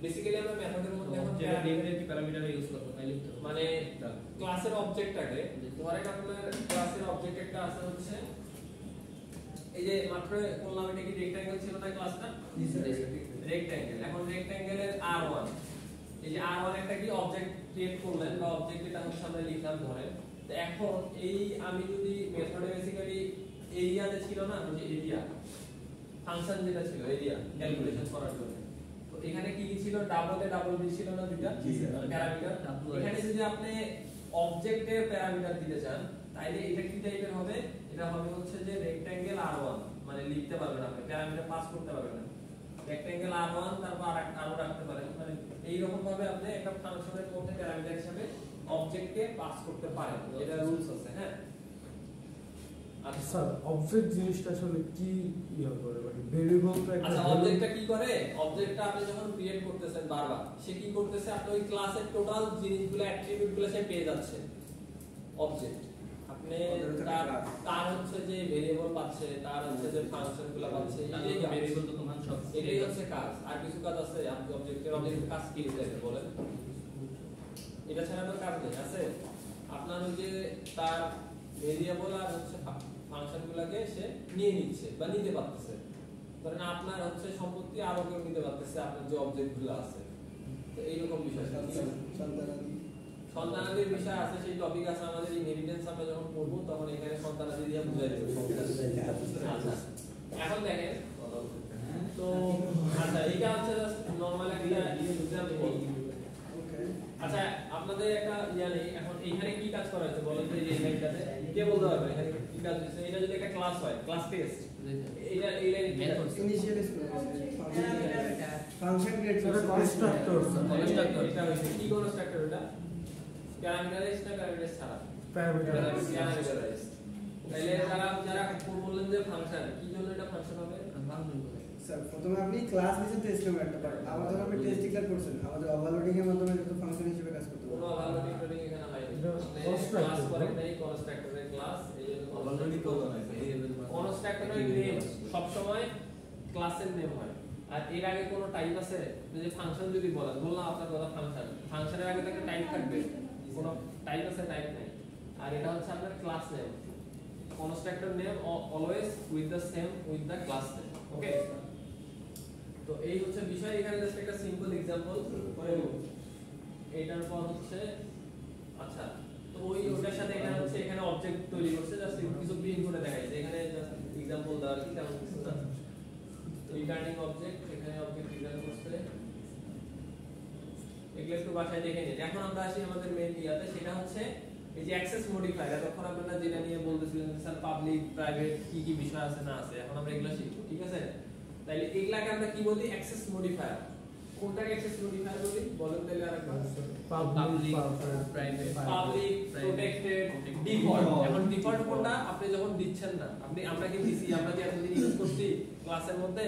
Basically আমরা মেথডের মধ্যে এখন ডেফিনেটলি প্যারামিটার ইউজ করব, তাই লিখতে হবে। মানে ক্লাসের অবজেক্টটাকে ধরেন আপনার ক্লাসের অবজেক্ট একটা আছে হচ্ছে এই যে মাত্র বললাম এটা কি রেক্ট্যাঙ্গেল ছিল না ক্লাসটা, রেক্ট্যাঙ্গেল। এখন রেক্ট্যাঙ্গেলের r1, এই যে r1 একটা কি অবজেক্ট ক্রিয়েট করলেন বা অবজেক্ট এটা হচ্ছে আমরা লিখলাম ধরেন। তো এখন এই আমি যদি মেথডে বেসিক্যালি এরিয়াতে ছিল না, যে এরিয়া ফাংশন যেটা ছিল এরিয়া ক্যালকুলেশন করার জন্য, তো এখানে কি কি ছিল, ডাবল বি ছিল না দুইটা প্যারামিটার। এখানে যদি আপনি অবজেক্টের প্যারামিটার দিতে চান তাইলে এটা কি টাইপের হবে, এটা হবে হচ্ছে যে রেক্ট্যাঙ্গেল r1, মানে লিখতে পারবেন আপনি প্যারামিটার পাস করতে পারবেন না, রেক্ট্যাঙ্গেল r1 তারপর আরো রাখতে পারেন, মানে এই রকম ভাবে আপনি একটা ফাংশনের মধ্যে প্যারামিটার হিসেবে অবজেক্টকে পাস করতে পারেন, এটা রুলস আছে। হ্যাঁ আচ্ছা স্যার অবজেক্ট জিনিসটা আসলে কি ইয়া করে মানে ভেরিয়েবলটা একটা আচ্ছা অবজেক্টটা কি করে, অবজেক্টটা আপনি যখন ক্রিয়েট করতেছেন বারবার সে কি করতেছে, আপনি ওই ক্লাসের টোটাল জিনিসগুলো অ্যাট্রিবিউটগুলো সে পেয়ে যাচ্ছে অবজেক্ট। আপনি তার হচ্ছে যে ভেরিয়েবল পাচ্ছে, তার হচ্ছে যে ফাংশনগুলো পাচ্ছে, এই ভেরিয়েবল তো মান সব এটাই হচ্ছে কাজ। আর কিছু কাজ আছে আপনি অবজেক্টের কাজ কি দিতে বলেন, এটা ছাড়া তো কাজ নেই আছে। আপনার ওই যে তার ভেরিয়েবল আর হচ্ছে ফাংশনগুলোকে সে নিয়ে নিচ্ছে বা নিতে পারতেছে, ধরেন আপনার হচ্ছে সম্পত্তি আরো কেউ নিতে পারতেছে আপনার যে অবজেক্টগুলো আছে। তো এইরকম বিষয় সন্তানাদির বিষয় আছে, সেই টপিক আছে আমাদের ইনহেরিটেন্স আমরা যখন পড়বো তখন এখানে সন্তানাদি দিয়ে বুঝাই দেব। আচ্ছা এখন দেখেন তো আচ্ছা এটা হচ্ছে জাস্ট নরমাল একটা এক্সাম্পল। আচ্ছা আপনাদের একটা ইয়া নেই এখন এইখানে কি কাজ করা হচ্ছে বলেন তো, এই যে এইটাতে কে বলতে পারবে এখানে কি কাজ হচ্ছে? এটা যদি একটা ক্লাস হয়, ক্লাস টেস্ট, এটা এই লাইনে মেথড ইনিশিয়াল ফাংশন ক্রিয়েট এটা কনস্ট্রাক্টর কনস্ট্রাক্টর। এটা হচ্ছে কি কনস্ট্রাক্টর? এটা প্যারামিটারাইজড না প্যারামিটারাইজড ছাড়া? প্যারামিটারাইজড। তাহলে যারা বললেন যে ফাংশন, কি জন্য এটা ফাংশন হবে? স্যার প্রথমে আপনি ক্লাস নিছেন টেস্ট নামে একটা পার্ট, আমাদের আপনি টেস্ট ডিক্লেয়ার করছেন, আমাদের ওভারলোডিং এর মাধ্যমে যত ফাংশন হিসেবে কাজ করতে কোনো পারবে। ওভারলোডিং টোডিং এখানে হয়নি, Constructor, ক্লাস করে নাই কনস্ট্রাক্টরের ক্লাস। এই জন্য অলরেডি তো নাই ভেরিয়েবল কনস্ট্রাক্টরের নেম সব সময় ক্লাসের নেম হয়। আর এর আগে কোনো টাইপ আছে? যে ফাংশন যদি বললাম আপনার কথা ফাংশন, ফাংশনের আগে তো একটা টাইপ থাকবে, কোনো টাইপ আছে? টাইপ নাই। আর এটা হচ্ছে আপনার class name, constructor name always with the same with the class name. Okay, তো এই হচ্ছে বিষয়। এখানে জাস্ট একটা সিম্পল एग्जांपल করে নেব। এটার পর হচ্ছে আচ্ছা তো ওটার সাথে এখানে হচ্ছে এখানে অবজেক্ট তৈরি করছে, জাস্ট কিছু প্রিন্ট করে দেখাইছে। এখানে জাস্ট एग्जांपल দেওয়া কি তেমন কিছু না। রিটার্নিং অবজেক্ট, এখানে অবজেক্ট রিটার্ন করছে, এগুলো একটু বাসায় দেখে নিন। এখন আমরা আসি আমাদের মেইন ইয়াতে, সেটা হচ্ছে এই যে অ্যাক্সেস মডিফায়ার। এতক্ষণ আপনারা যেটা নিয়ে বলতেছিলেন স্যার পাবলিক প্রাইভেট কি কি বিষয় আছে না আছে, এখন আমরা এগুলো শিখব। ঠিক আছে, তাইলে এগুলাকে আমরা কি বলি? Access modifier. কোনটাকে অ্যাক্সেস মডিফায়ার বলি বলেন তাহলে আরেকবার? Public private public, protected, default. এখন ডিফল্ট কোনটা? আপনি যখন দিচ্ছেন না, আমরা কি দিছি, আমরা যে এতদিন ইউজ করছি ক্লাসের মধ্যে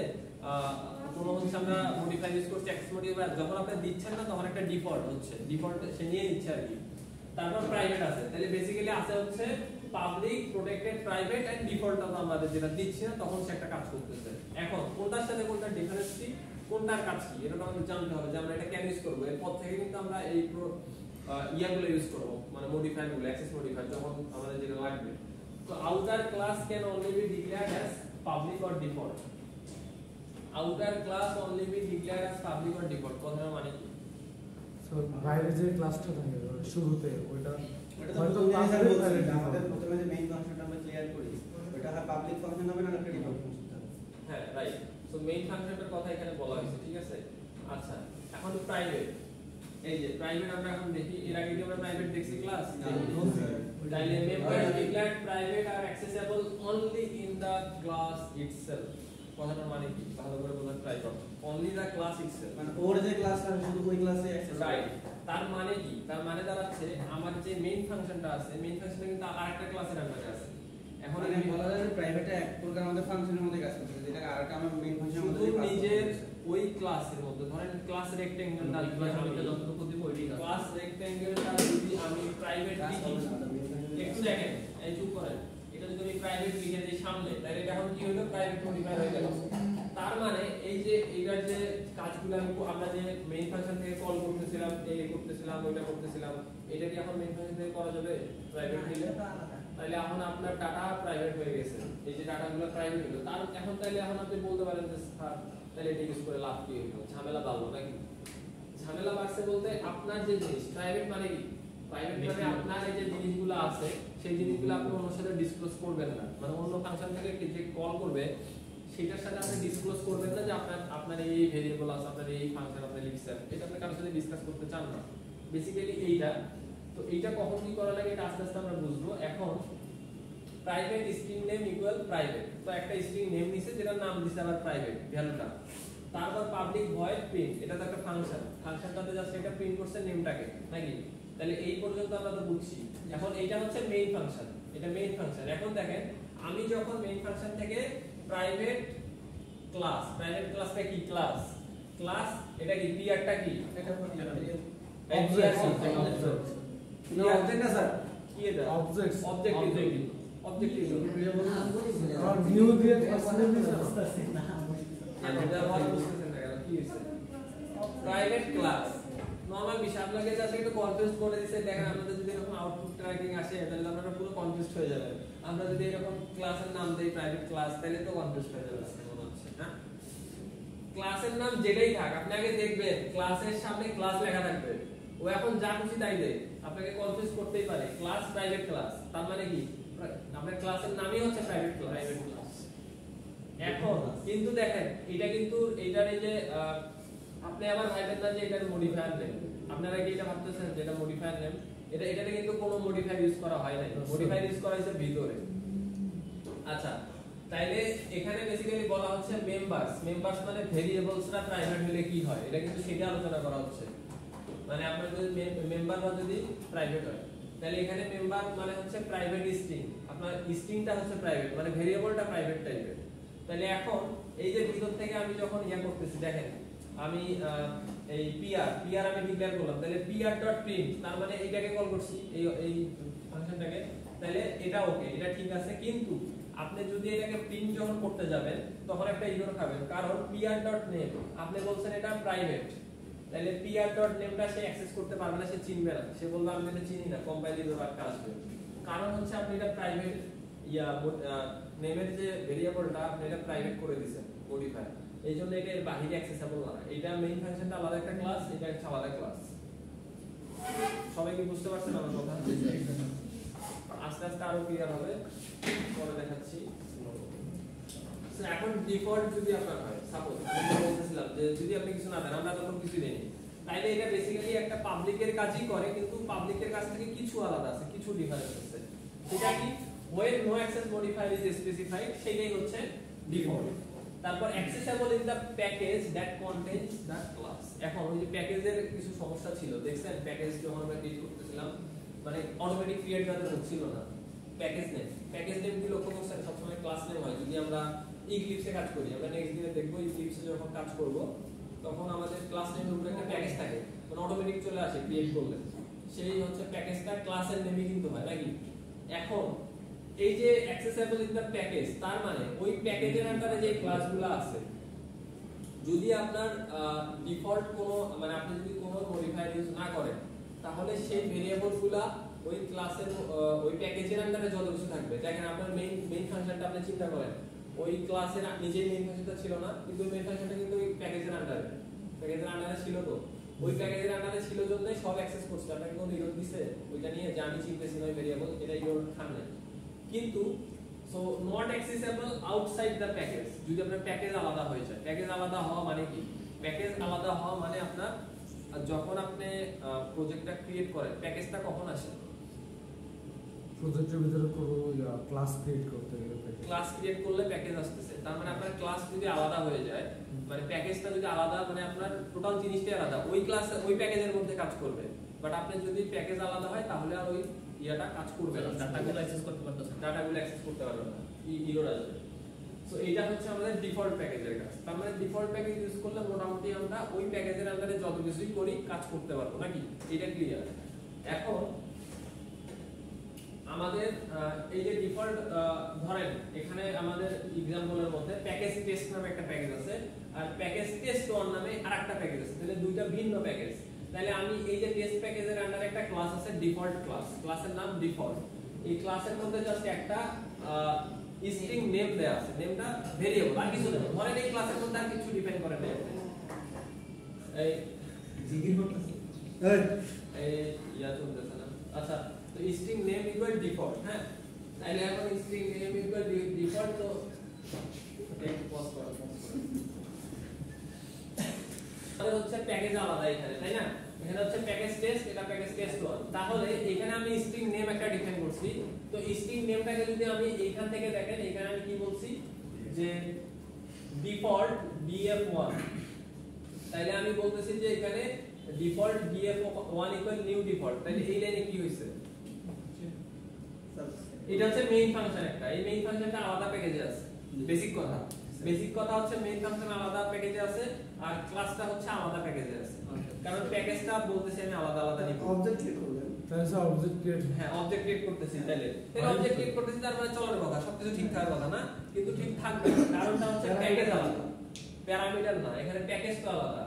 কোনো হচ্ছে আমরা মডিফায়ার ইউজ করছি অ্যাক্সেস মডিফায়ার, যখন আপনি দিচ্ছেন না তখন একটা ডিফল্ট হচ্ছে, ডিফল্ট সে নিয়ে নিচ্ছে আর কি। তারপর প্রাইভেট আছে, তাহলে বেসিক্যালি আছে হচ্ছে public, protected, private and default. আমাদের যেটা দিচ্ছি না তখন সে একটা কাজ করতেছে। এখন কোনটার সাথে কোনটার ডিফারেন্স কি, কোনটার কাজ কি, এটা আমাদের জানতে হবে যে আমরা এটা কেন ইউজ করব। এরপর থেকে কিন্তু আমরা এই ইয়াগুলো ইউজ করব, মানে মডিফায়ারগুলো, অ্যাক্সেস মডিফায়ার যখন আমাদের যেটা লাগবে। তো outer class can only be declared as public or default. Outer class only be declared as public or default কথার মানে কি? সো বাইরে যে ক্লাসটা থাকে শুরুতে ওইটা এটা তো হয়তো স্যার public বলছেন আর আমাদের default। প্রথমে যে মেইন ফাংশনটা আমরা ক্লিয়ার করি, ওটা হয় পাবলিক ফাংশন হবে না একটা ডিফল্ট ফাংশন হবে। হ্যাঁ রাইট। সো মেইন ফাংশনটার কথা এখানে বলা হয়েছে। ঠিক আছে, আচ্ছা এখন প্রাইভেট। এই যে প্রাইভেট আমরা এখন দেখি, এর আগে কি আমরা প্রাইভেট দেখছি ক্লাস? তাইলে member declared private are accessible only in the class itself. কথাটার মানে কি ভালো করে বোঝার ট্রাই করো। অনলি দা ক্লাস ইটসেলফ, মানে ওর যে ক্লাসটা শুধু ওই ক্লাসে অ্যাক্সেস রাইট। তার মানে কি? তার মানে দাঁড়াচ্ছে আমার যে মেইন ফাংশনটা আছে, মেইন ফাংশনটা কিন্তু আরেকটা ক্লাসের আন্ডারে আছে। এখন মানে বলা যায় যে প্রাইভেটে এক প্রকার আমাদের ফাংশনের মধ্যে কাজ করতেছে, যেটা আরেকটা আমার মেইন ফাংশনের শুধু মধ্যে নিজের ওই ক্লাসের মধ্যে, ধরেন ক্লাস রেক্টেঙ্গেলটা আমি যতটুকু দিব ওইটাই কাজ। ক্লাস রেক্টেঙ্গেলটা যদি আমি প্রাইভেট লিখি, একটু দেখেন এই চুপ করেন, এটা যদি আমি প্রাইভেট লিখে দিই সামনে, তাহলে এটা এখন কি হলো? প্রাইভেট মডিফায়ার হয়ে গেল। তার মানে এই যে এইটার যে কাজগুলো আমরা যে মেইন ফাংশন থেকে কল করতেছিলাম, এই করতেছিলাম, ওইটা করতেছিলাম, এটা কি এখন মেইন ফাংশন থেকে করা যাবে প্রাইভেট দিলে? তাহলে এখন আপনার ডাটা প্রাইভেট হয়ে গেছে, এই যে ডাটাগুলো প্রাইভেট হলো। তার এখন তাহলে এখন আপনি বলতে পারেন যে স্যার তাহলে এটা ইউজ করে লাভ কি হলো? ঝামেলা বাড়লো নাকি? ঝামেলা বাড়ছে বলতে আপনার যে জিনিস প্রাইভেট মানে কি? প্রাইভেট মানে আপনার এই যে জিনিসগুলো আছে সেই জিনিসগুলো আপনি অন্যের সাথে ডিসক্লোজ করবেন না, মানে অন্য ফাংশন থেকে যে কল করবে সেটার সাথে আপনি ডিসক্লোজ করবেন না যে আপনার এই ভেরিয়েবল আছে, আপনার এই ফাংশন আপনি লিখছেন, এটা আপনি কারোর সাথে ডিসকাস করতে চান না। বেসিক্যালি এইটা। তো এইটা কখন কি করা লাগে এটা আস্তে আস্তে আমরা বুঝবো। এখন private string name equal private, তো একটা স্ট্রিং নেম নিছে যেটার নাম দিছে আবার প্রাইভেট ভ্যালুটা। তারপর পাবলিক ভয়েড প্রিন্ট, এটা তো একটা ফাংশন, ফাংশনটাতে জাস্ট এটা প্রিন্ট করছে নেমটাকে নাকি। তাহলে এই পর্যন্ত আমরা তো বুঝছি। এখন এইটা হচ্ছে মেইন ফাংশন, এটা মেইন ফাংশন। এখন দেখেন আমি যখন মেইন ফাংশন থেকে প্রাইভেট ক্লাসটা কি ক্লাস, এটা কি পিআরটা কি এটা অবজেক্ট অবজেক্ট না স্যার, কি এটা অবজেক্ট অবজেক্ট আর নিউ দিয়ে প্রাইভেট ক্লাস নরমাল বিষয় আপনাকে জাস্ট একটু কনফিউজ করে দিয়েছে। দেখেন আমাদের যদি এরকম আউটপুট ট্র্যাকিং আসে তাহলে আপনারা পুরো কনফিউজ হয়ে যাবেন। আমরা যদি এরকম ক্লাসের নাম দেই প্রাইভেট ক্লাস তাহলে তো কনফিউজ হয়ে যাবে মনে হচ্ছে। হ্যাঁ, ক্লাসের নাম যেটাই থাক আপনি আগে দেখবেন ক্লাসের সামনে ক্লাস লেখা থাকবে। ও এখন যা খুশি তাই দেয়, আপনাকে কনফিউজ করতেই পারে। ক্লাস প্রাইভেট ক্লাস তার মানে কি আপনার ক্লাসের নামই হচ্ছে প্রাইভেট ক্লাস। এখন কিন্তু দেখেন এটা কিন্তু এইটার এই যে আপনি আবার ভাইবেন না যে এটার মডিফায়ার নেম, আপনারা কি এটা ভাবতেছেন যে এটা মডিফায়ার নেম, এটাতে কিন্তু কোনো মডিফায়ার ইউজ করা হয় নাই, মডিফায়ার ইউজ করা হয়েছে ভিতরে। আচ্ছা, তাইলে এখানে বেসিক্যালি বলা হচ্ছে মেম্বারস মানে ভেরিয়েবলসরা প্রাইভেট হলে কি হয়, এটা কিন্তু সেটা আলোচনা করা হচ্ছে। মানে আপনার যদি মেম্বাররা যদি প্রাইভেট হয় তাহলে এখানে মেম্বার মানে হচ্ছে প্রাইভেট স্ট্রিং, আপনার স্ট্রিংটা হচ্ছে প্রাইভেট মানে ভেরিয়েবলটা প্রাইভেট টাইপের। তাহলে এখন এই যে ভিতর থেকে আমি যখন করতেছি দেখেন আমি এই পিআর আমি ডিক্লেয়ার করলাম, তাহলে pr.print তার মানে এইটাকে কল করছি এই ফাংশনটাকে, তাহলে এটা ওকে, এটা ঠিক আছে। কিন্তু আপনি যদি এটাকে প্রিন্ট যখন করতে যাবেন তখন একটা ইগনোর খাবেন, কারণ pr.name আপনি বলছেন এটা প্রাইভেট, তাহলে pr.nameটা সে অ্যাক্সেস করতে পারবে না, সে চিনবে না, সে বলবে আমি এটা চিনি না, কম্পাইল দিলে একটা আসবে। কারণ হচ্ছে আপনি এটা প্রাইভেট নেমের যে ভেরিয়েবলটা আপনি এটা প্রাইভেট করে দিয়েছেন মডিফাই, এইজন্য এটা এর বাইরে অ্যাক্সেসেবল না। এটা মেইন ফাংশনটা আলাদা একটা ক্লাস, এটা একটা আলাদা ক্লাস। সবাই কি বুঝতে পারছেন আমার কথা? আস্তে আস্তে আরো ক্লিয়ার হবে, পরে দেখাচ্ছি। এখন ডিফল্ট যদি আপনার হয়, সাপোজ আমি বলতেছিলাম যে যদি আপনি কিছু না দেন, আমরা তখন কিছু দেই, তাইলে এটা বেসিক্যালি একটা পাবলিকের কাজই করে, কিন্তু পাবলিকের কাছ থেকে কিছু আলাদা আছে, কিছু ডিফারেন্স আছে। সেটা কি when no access modifier is specified, সেটাই হচ্ছে ডিফল্ট। তারপর accessible in the package that contains the class। এখন ওই যে প্যাকেজের কিছু সমস্যা ছিল, দেখছেন প্যাকেজ যখন আমরা ক্রিয়েট করতেছিলাম মানে অটোমেটিক ক্রিয়েট যাতে হচ্ছিল না। প্যাকেজ নেম কি লক্ষ্য করছেন সবসময় ক্লাস নেম হয়। যদি আমরা ইক্লিপসে কাজ করি, আমরা নেক্সট দিনে দেখবো ইক্লিপসে যখন কাজ করব তখন আমাদের ক্লাস নেমের উপরে একটা প্যাকেজ থাকে, মানে অটোমেটিক চলে আসে ক্রিয়েট করলে, সেই হচ্ছে প্যাকেজটা ক্লাসের নেমই কিন্তু হয় নাকি। এখন এই যে অ্যাক্সেসেবল ইন দা প্যাকেজ তার মানে ওই প্যাকেজের আন্ডারে যে ক্লাসগুলো আছে যদি আপনার ডিফল্ট কোনো মানে আপনি যদি কোনো মডিফায়ার ইউজ না করেন তাহলে সেই ভেরিয়েবলগুলো ওই ক্লাসের ওই প্যাকেজের আন্ডারে যত কিছু থাকবে। দেখেন আপনার মেইন ফাংশনটা আপনি চিন্তা করেন, ওই ক্লাসের নিজের মেইন ফাংশনটা ছিল না, কিন্তু মেইন ফাংশনটা কিন্তু ওই প্যাকেজের আন্ডারে ছিল। তো ওই প্যাকেজের আন্ডারে ছিল জন্য সব অ্যাক্সেস করছে, আপনাকে কোনো ইরর দিছে ওইটা নিয়ে যে আমি চিনতেছি না ওই ভেরিয়েবল, এটা ইরর খানে। কিন্তু so not accessible outside the package, যদি আপনার প্যাকেজ আলাদা হয়ে যায়। প্যাকেজ আলাদা হওয়া মানে কি? প্যাকেজ আলাদা হওয়া মানে আপনার যখন আপনি প্রজেক্টটা ক্রিয়েট করেন প্যাকেজটা কখন আসে? প্রজেক্টের ভিতরে কোনো ক্লাস ক্রিয়েট করতে গেলে ক্লাস ক্রিয়েট করলে প্যাকেজ আসতেছে। তার মানে আপনার ক্লাস যদি আলাদা হয়ে যায় মানে প্যাকেজটা যদি আলাদা মানে আপনার টোটাল জিনিসটাই আলাদা, ওই ক্লাস ওই প্যাকেজের মধ্যে কাজ করবে। বাট আপনি যদি প্যাকেজ আলাদা হয় তাহলে আর ওই ইয়াটা কাজ করবে না, ডাটাগুলো অ্যাক্সেস করতে পারতেছেন, ডাটাগুলো অ্যাক্সেস করতে পারবে না, ইরর আসবে। সো এটা হচ্ছে আমাদের ডিফল্ট প্যাকেজের কাজ। তার মানে ডিফল্ট প্যাকেজ ইউজ করলে মোটামুটি আমরা ওই প্যাকেজের আন্ডারে যত কিছুই করি কাজ করতে পারবো নাকি, এটা ক্লিয়ার। এখন আমাদের এই যে ডিফল্ট ধরেন এখানে আমাদের एग्जांपलের মধ্যে প্যাকেজ টেস্ট নামে একটা প্যাকেজ আছে আর প্যাকেজ টেস্ট 1 নামে আরেকটা প্যাকেজ আছে, তাহলে দুইটা ভিন্ন প্যাকেজ। তাহলে আমি এই যে টেস্ট প্যাকেজের আন্ডারে একটা ক্লাস আছে ডিফল্ট ক্লাস, ক্লাসের নাম ডিফল্ট। এই ক্লাসের মধ্যে জাস্ট একটা স্ট্রিং নেম দেয়া আছে, নেমটা ভেরিয়েবল আর কিছু না। ধরেন এই ক্লাসের মধ্যে আর কিছু ডিফাইন করে নাই, এই জিগির করতেছে এই ইয়া চলতেছে না। আচ্ছা, তো স্ট্রিং নেম ইকুয়াল ডিফল্ট। হ্যাঁ, তাহলে এখন স্ট্রিং নেম ইকুয়াল ডিফল্ট, তো একটু পজ করো। তাহলে হচ্ছে প্যাকেজ আলাদা এখানে, তাই না? এখানে হচ্ছে প্যাকেজ টেস্ট, এটা প্যাকেজ টেস্ট 1। তাহলে এখানে আমি স্ট্রিং নেম একটা ডিফাইন করছি। তো স্ট্রিং নেমটাকে যদি আমি এইখান থেকে দেখেন, এখানে আমি কি বলছি যে ডিফল্ট df1 তাইলে আমি বলতেছি যে এখানে default df1 equal new default, তাইলে এই লাইনে কি হইছে? এটা হচ্ছে মেইন ফাংশন একটা, এই মেইন ফাংশনটা আলাদা প্যাকেজে আছে। বেসিক কথা হচ্ছে মেইন ফাংশন আলাদা প্যাকেজে আছে আর ক্লাসটা হচ্ছে আলাদা প্যাকেজে আছে, কারণ প্যাকেজটা বলতেছি আমি আলাদা আলাদা নিব। অবজেক্ট ক্রিয়েট করবেন, তাহলে অবজেক্ট ক্রিয়েট, হ্যাঁ অবজেক্ট ক্রিয়েট করতেছি, তাহলে অবজেক্ট ক্রিয়েট করতেছি তার মানে চলার কথা, সবকিছু ঠিক থাকার কথা না, কিন্তু ঠিক থাকবে না, কারণটা হচ্ছে প্যাকেজ আলাদা, প্যারামিটার না, এখানে প্যাকেজ তো আলাদা।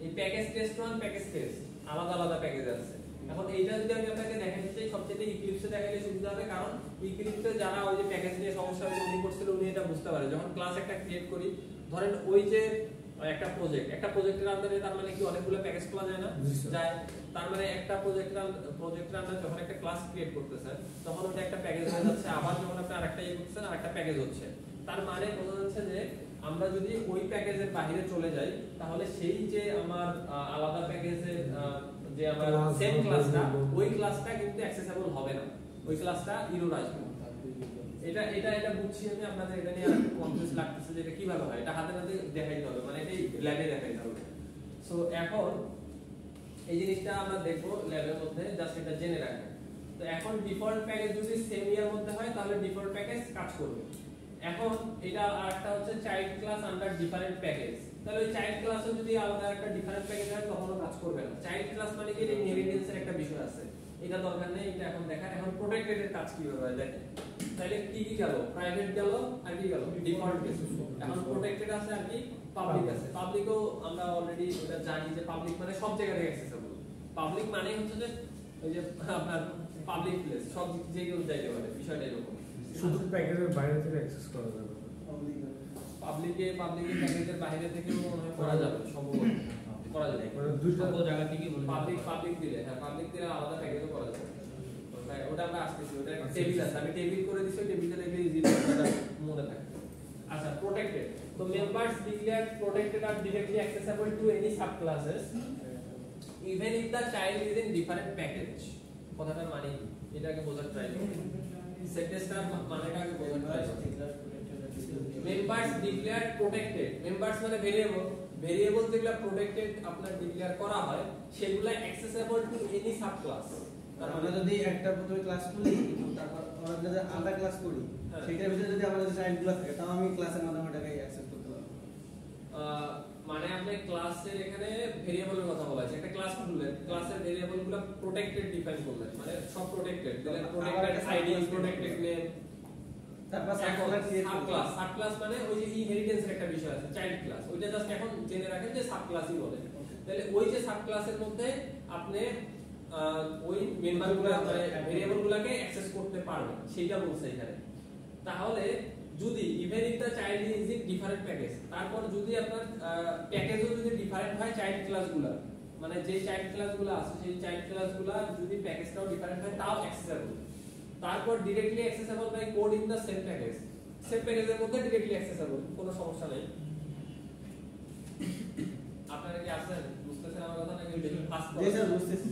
এই প্যাকেজ টেস্ট 1 প্যাকেজ টেস্ট আলাদা আলাদা প্যাকেজ আছে। এখন এইটা যদি আমি আপনাকে দেখাতে চাই, সবচেয়ে ইক্লিপসে দেখালে সুবিধা হবে, কারণ ইক্লিপসে যারা ওই যে প্যাকেজ নিয়ে সমস্যা তৈরি করছিল উনি এটা বুঝতে পারে। যখন ক্লাস একটা ক্রিয়েট করি, ধরেন ওই যে একটা প্রজেক্টের আন্ডারে, তার মানে কি অনেকগুলো প্যাকেজ খোলা যায় না, যায়, তার মানে একটা প্রজেক্টের আন্ডারে যখন একটা ক্লাস ক্রিয়েট করতেছেন তখন ওটা একটা প্যাকেজ হয়ে যাচ্ছে, আবার যখন আপনি আরেকটা ইয়ে করতেছেন আরেকটা প্যাকেজ হচ্ছে। তার মানে বোঝা যাচ্ছে যে আমরা যদি ওই প্যাকেজের বাইরে চলে যাই তাহলে সেই যে আমার আলাদা প্যাকেজের যে আমার সেম ক্লাসটা, ওই ক্লাসটা কিন্তু অ্যাক্সেসেবল হবে না, ওই ক্লাসটা এরর আসবে। এটা বুঝছি আমি, আপনাদের এটা নিয়ে কনফিউজ লাগতেছে যে এটা কিভাবে হয়, এটা হাতে হাতে দেখাইতে হবে, মানে এটা ল্যাবে দেখাইতে হবে। সো এখন এই জিনিসটা আমরা দেখব ল্যাবের মধ্যে, জাস্ট এটা জেনে রাখবেন। তো এখন ডিফল্ট প্যাকেজ যদি সেম ইয়ার মধ্যে হয় তাহলে ডিফল্ট প্যাকেজ কাজ করবে। এখন এটা আরেকটা হচ্ছে child class under different package, তাহলে ওই চাইল্ড ক্লাসও যদি আলাদা একটা ডিফারেন্ট প্যাকেজ হয় তখনও কাজ করবে না। চাইল্ড ক্লাস মানে কি, ইনহেরিটেন্সের একটা বিষয় আছে, এটা দরকার নেই, এটা এখন দেখার। এখন প্রোটেক্টেড এর কাজ কিভাবে হয় দেখেন, তাহলে কি গেল, প্রাইভেট গেল আর কি গেল, ডিফল্ট গেছে। এখন প্রোটেক্টেড আছে আর কি পাবলিক আছে। পাবলিকও আমরা অলরেডি এটা জানি যে পাবলিক মানে সব জায়গায় অ্যাক্সেসেবল। পাবলিক মানে হচ্ছে যে ওই যে আপনার পাবলিক প্লেস, সব যে কেউ যাইতে পারে, বিষয়টা এরকম। শুধু প্যাকেজের বাইরে থেকে অ্যাক্সেস করা যাবে, পাবলিকে প্যাকেজের বাইরে থেকেও মনে হয় করা যাবে, সম্ভবত করা যাবে। মানে দুইটা জায়গা থেকে পাবলিক দিলে, হ্যাঁ পাবলিক দিলে আলাদা প্যাকেজও করা যাবে। ওটা আমরা আসতেছি, ওটা টেবিল আছে, আমি টেবিল করে দিছি, টেবিলে রেখে ইজি এটা মনে থাকে। আচ্ছা, প্রোটেক্টেড, তো members declare protected are directly accessible to any subclasses even if the child is in different package. কথাটার মানে কি এটাকে বোঝার ট্রাই করুন, সেন্টেন্সটার মানেটা আগে বোঝার ট্রাই করুন। মেম্বারস ডিক্লেয়ার প্রোটেক্টেড, মেম্বারস মানে ভেরিয়েবল যেগুলো প্রোটেক্টেড আপনার ডিক্লেয়ার করা হয় সেগুলো accessible to any sub class. আমরা যদি একটা প্রথমে ক্লাস খুলি, তারপর আমরা যদি আলাদা ক্লাস করি, সেটার ভিতরে যদি আমাদের চাইল্ড ক্লাস থাকে, তাও আমি ক্লাসের মাধ্যমে এটাকে অ্যাক্সেস করতে পারবো। মানে আপনি ক্লাসের এখানে ভেরিয়েবলের কথা বলা আছে, একটা ক্লাস খুললেন, ক্লাসের ভেরিয়েবলগুলো প্রোটেক্টেড ডিফাইন করলেন, মানে সব প্রোটেক্টেড, তাহলে প্রোটেক্টেড আইডি, প্রোটেক্টেড নেম, তারপর সাব ক্লাস মানে ওই যে ইনহেরিটেন্সের একটা বিষয় আছে, চাইল্ড ক্লাস, ওইটা জাস্ট এখন জেনে রাখেন যে সাব ক্লাসই বলে। তাহলে ওই যে সাব ক্লাসের মধ্যে আপনি ওই মেম্বারগুলো মানে ভেরিয়েবলগুলোকে অ্যাক্সেস করতে পারবেন, সেটা বলছে এখানে। তাহলে যদি even if the child is in different package, তারপর যদি আপনার প্যাকেজও যদি ডিফারেন্ট হয় চাইল্ড ক্লাসগুলো, মানে যে চাইল্ড ক্লাসগুলো আছে সেই চাইল্ড ক্লাসগুলো যদি প্যাকেজটাও ডিফারেন্ট হয় তাও অ্যাক্সেসেবল। তারপর directly accessible by code in the same package, same প্যাকেজের মধ্যে ডিরেক্টলি অ্যাক্সেসেবল, কোনো সমস্যা নেই। আপনারা কি আসেন, বুঝতেছেন আমার কথা নাকি ফাস্ট? জি স্যার, বুঝতেছি।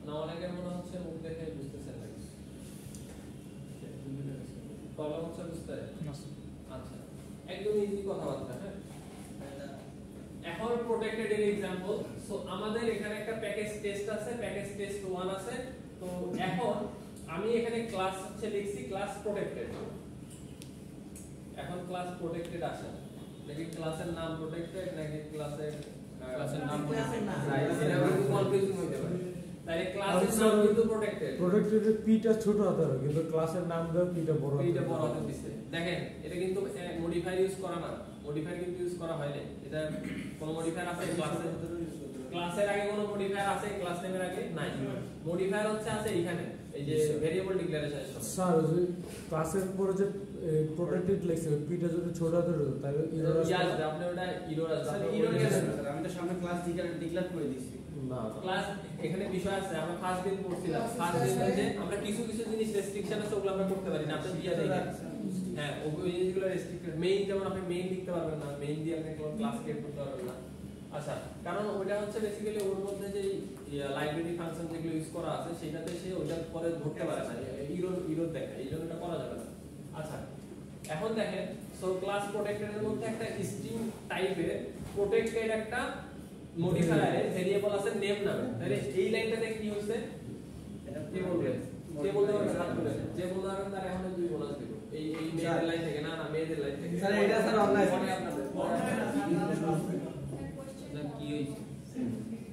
না অনেকের মনে হচ্ছে মুখ দেখে বুঝতেছেন না, প্রবলেম হচ্ছে বুঝতে? আচ্ছা, একদম ইজি কথাবার্তা। হ্যাঁ, এখন প্রোটেক্টেড এর एग्जांपल। সো আমাদের এখানে একটা প্যাকেজ টেস্ট আছে, প্যাকেজ টেস্ট 1 আছে। তো এখন আমি এখানে ক্লাস হচ্ছে লিখছি ক্লাস প্রোটেক্টেড। এখন ক্লাস প্রোটেক্টেড আসে নাকি ক্লাসের নাম প্রোটেক্টেড নাকি ক্লাসের নাম প্রোটেক্টেড, এটা একটু কনফিউজিং হইতে পারে। তাহলে ক্লাসের নাম কিন্তু প্রোটেক্টেড, প্রোটেক্টেড পিটা ছোট হতে হবে, কিন্তু ক্লাসের নাম দাও পিটা বড় হবে, পিটা বড় হতে দিছে। দেখেন এটা কিন্তু মডিফায়ার ইউজ করা না, মডিফায়ার কিন্তু ইউজ করা হয় না। এটা কোন মডিফায়ার আছে ক্লাসের আগে, কোন মডিফায়ার আছে ক্লাস নেমের আগে? নাই। মডিফায়ার হচ্ছে আছে এখানে, এই যে ভেরিয়েবল ডিক্লারেশনের সময়। স্যার ওই ক্লাসের পরে যে প্রোটেক্টেড লেখছে পিটা যদি ছোট হতে হবে তাহলে এরর আসবে, আপনি ওটা এরর আসবে। স্যার এরর কি আসবে স্যার? আমি তো সামনে ক্লাস ডিক্লেয়ার করে দিয়েছি। না ক্লাস এখানে বিষয় আছে, আমরা ফার্স্ট দিন পড়ছিলাম, ফার্স্ট দিনে যে আমরা কিছু জিনিস রেস্ট্রিকশন আছে ওগুলো আমরা করতে পারি না, আপনি দিয়া দেন। হ্যাঁ, ওই জিনিসগুলো রেস্ট্রিক্টেড। মেইন যেমন আপনি মেইন লিখতে পারবেন না, মেইন দিয়ে আপনি কোনো ক্লাস ক্রিয়েট করতে পারবেন না। আচ্ছা, কারণ ওটা হচ্ছে বেসিক্যালি ওর মধ্যে যে লাইব্রেরি ফাংশন যেগুলো ইউজ করা আছে সেটাতে সে ওটার পরে ধরতে পারে না, এরর দেখে, এই জন্য এটা করা যাবে না। আচ্ছা, এখন দেখেন, সো ক্লাস প্রোটেক্টেড এর মধ্যে একটা স্ট্রিং টাইপের প্রোটেক্টেড একটা মডিফায়ারে ভেরিয়েবল আছে নেম নামে, তাহলে এই লাইনটাতে কি হচ্ছে কে বলবে? কে বলতে পারবে? হাত তুলে যে বলতে পারবে তার এখন দুই বোনাস দিব। এই মেয়েদের লাইন থেকে না মেয়েদের লাইন থেকে স্যার এটা স্যার অনলাইন আপনাদের কি হইছে?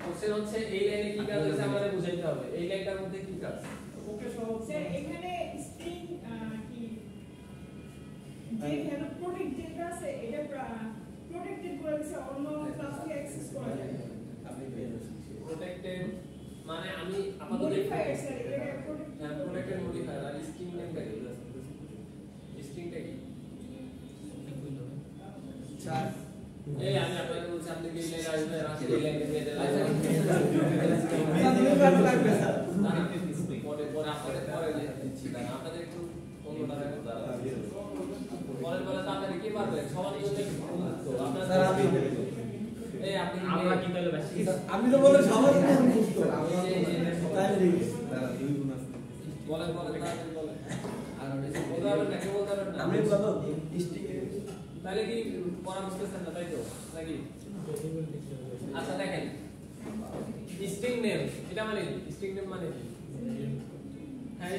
কোশ্চেন হচ্ছে এই লাইনে কি কাজ হচ্ছে আমাদের বুঝাইতে হবে। এই লাইনটার মধ্যে কি কাজ? স্যার এখানে স্ট্রিং কি যে এখানে প্রোটেক্ট যেটা আছে এটা প্রোটেক্টেড করে দিছে, অন্য ক্লাসকে অ্যাক্সেস করা যায়। প্রোটেক্টেড মানে আমি আপাতত মডিফায়ার স্যার এটা প্রোটেক্টেড মডিফায়ার আর স্ট্রিং নেমটা কি? স্ট্রিংটা কি? স্যার এই আমি আপনাকে বলছি আপনি কি লাইনে আসবেন? আসলে এই লাইনে দিয়ে দেন। পরে পরে আপনাদের পরে দিচ্ছি, কারণ আপনাদের একটু অন্যটা দেখো তারা পরে পরে তাড়াতাড়ি কি পারবে সবার জন্য তো আপনারা স্যার আমি এই আপনি আমরা কি তাহলে বেশি আমি তো বলে সবার মুক্ত তাই লিখি বলেন বলেন তাড়াতাড়ি বলেন। আর বলতে পারবেন না, কেউ বলতে পারবেন না। আমি বলবো স্টিক তাহলে কি পড়া বুঝতেছেন না, তাই তো নাকি? আচ্ছা দেখেন স্ট্রিং নেম এটা মানে কি? স্ট্রিং নেম মানে কি? হ্যাঁ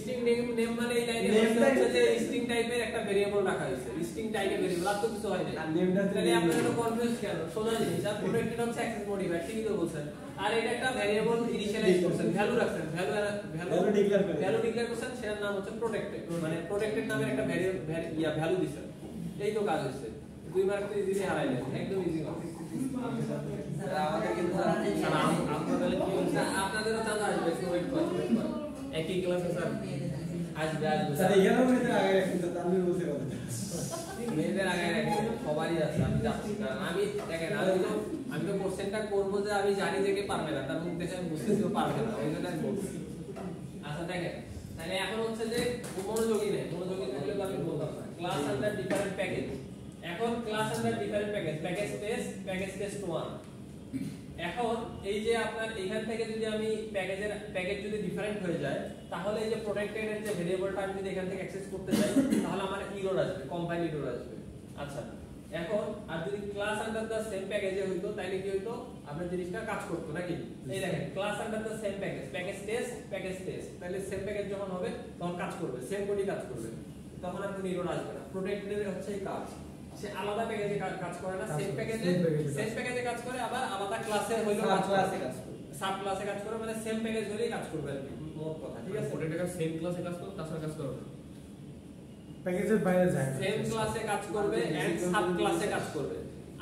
স্ট্রিং নেম মানে এই লাইনে হচ্ছে যে স্ট্রিং টাইপের একটা ভেরিয়েবল রাখা হয়েছে। স্ট্রিং টাইপের ভেরিয়েবল আর তো কিছু হয় না। আর নেমটা তাহলে আপনারা তো কনফিউজ কেন? সোজা জিনিস, আর প্রোটেক্টেড হচ্ছে অ্যাক্সেস মডিফায়ার, ঠিকই তো বলছেন। আর এটা একটা ভেরিয়েবল ইনিশিয়ালাইজ করছেন, ভ্যালু রাখছেন, ভ্যালু ডিক্লেয়ার করছেন, সেটার নাম হচ্ছে প্রোটেক্টেড। মানে প্রোটেক্টেড নামের একটা ভ্যালু দিছেন। এই তো কাজ হচ্ছে। দুই মার্ক তো ইজিলি হারাইলেন, একদম ইজি মার্ক। আমাদের কিন্তু আপনাদের কি হচ্ছে? আপনাদেরও চাঁদা আসবে, একটু ওয়েট করেন। একই ক্লাসে স্যার আসবে আসবে স্যার এখানেও মেয়েদের আগে রাখেন তো আমি বলতে কথা মেয়েদের আগে রাখেন, সবারই আছে, আমি যাচ্ছি। কারণ আমি দেখেন আমি তো কোশ্চেনটা করবো যে আমি জানি যে কে পারবে না, তার মুখ দেখে আমি বুঝতেছি ও পারবে না, ওই জন্য আমি বলছি। আচ্ছা দেখেন তাহলে এখন হচ্ছে যে মনোযোগী নেই, মনোযোগী থাকলে তো আমি বলতাম না। ক্লাস আন্ডার ডিফারেন্ট প্যাকেজ, এখন class under different package, package test 1। এখন এই যে আপনার এখান থেকে যদি আমি প্যাকেজ যদি ডিফারেন্ট হয়ে যায়, তাহলে এই যে প্রোটেক্টেড এর যে ভেরিয়েবলটা আমি যদি এখান থেকে অ্যাক্সেস করতে যাই, তাহলে আমার এরর আসবে, কম্পাইল এরর আসবে। আচ্ছা এখন আর যদি ক্লাস আন্ডার দা সেম প্যাকেজে হইতো তাহলে কি হইতো? আপনার জিনিসটা কাজ করতো নাকি? এই দেখেন class under the same package test, তাহলে সেম প্যাকেজ যখন হবে তখন কাজ করবে, সেম কোডই কাজ করবে, তখন আর কোনো এরর আসবে না। প্রোটেক্টেড এর হচ্ছে এই কাজ, সে আলাদা প্যাকেজে কাজ করে না, সেম প্যাকেজে কাজ করে, আবার আলাদা ক্লাসে হইলো সাব ক্লাসে কাজ করে, মানে সেম প্যাকেজ হলেই কাজ করবে আর কি, মোট কথা। ঠিক আছে, প্রোটেক্টেড সেম ক্লাসে কাজ করবে, তাছাড়া কাজ করবে না। প্যাকেজের বাইরে যায় না। সেম ক্লাসে কাজ করবে এন্ড সাব ক্লাসে কাজ করবে,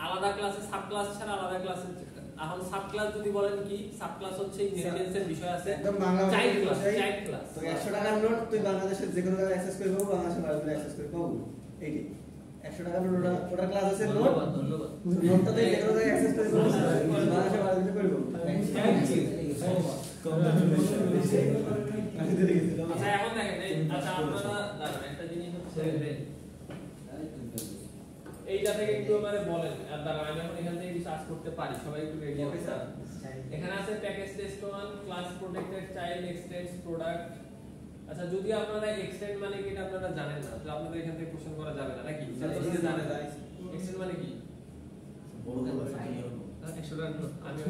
আলাদা ক্লাসে সাব ক্লাস ছাড়া আলাদা ক্লাসে। এখন সাব ক্লাস যদি বলেন কি, সাব ক্লাস হচ্ছে ইনহেরিটেন্সের বিষয় আছে, একদম বাংলা চাইল্ড ক্লাস। তো 100 টাকার নোট তুই বাংলাদেশের যে কোনো জায়গায় অ্যাক্সেস করে পাবো, বাংলাদেশের বাইরে অ্যাক্সেস করে পাবো। এইটি 100 টাকার নোট, ওটা ক্লাস আছে নোট, ধন্যবাদ। নোটটা তুই যে কোনো জায়গায় অ্যাক্সেস করে পাবো, বাংলাদেশের বাইরে করে পাবো। আচ্ছা এখন দেখেন আচ্ছা আপনারা দাঁড়ান, একটা জিনিস হচ্ছে এইটা থেকে একটু মানে বলেন, আর দাঁড়ান আমি এখন এখান থেকে রিসার্চ করতে পারি, সবাই একটু রেডি হবে। এখানে আছে package test 1, class protected, child extends, product. আচ্ছা যদি আপনারা এক্সটেন্ড মানে কি এটা আপনারা জানেন না, তো আপনাদের এখান থেকে কোশ্চেন করা যাবে না নাকি? জানেন না এক্সটেন্ড মানে কি? বড় বড় 100 টাকা নোট। আমি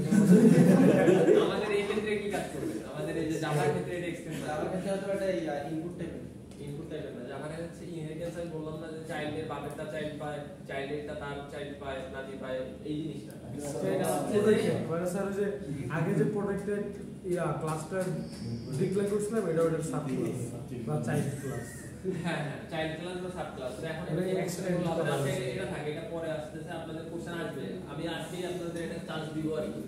আমাদের এই ক্ষেত্রে কি কাজ করবে? আমাদের এই যে জাভার ক্ষেত্রে এটা এক্সটেন্ড আমার কাছে হয়তো এটা ইনপুট টাইপের, ইনপুট টাইপের না, জাভার হচ্ছে ইনহেরিটেন্স। আমি বললাম না যে চাইল্ডের বাপেরটা চাইল্ড পায়, চাইল্ডেরটা তার চাইল্ড পায়, নাতি পায়, এই জিনিসটা। এটা হচ্ছে যে মানে স্যার যে আগে যে প্রোটেক্টেড ক্লাসটা ডিক্লেয়ার করছিলাম, এটা ওটার সাব ক্লাস বা চাইল্ড ক্লাস। হ্যাঁ হ্যাঁ চাইল্ড ক্লাস বা সাব ক্লাস। এখন এটা এটা extend এক্সটেন্ড করা হবে, হয়েছে। এটা থাকে, এটা পরে আসতেছে, আপনাদের কোশ্চেন আসবে, আমি আজকেই আপনাদের এটা চান্স দিব আর কি।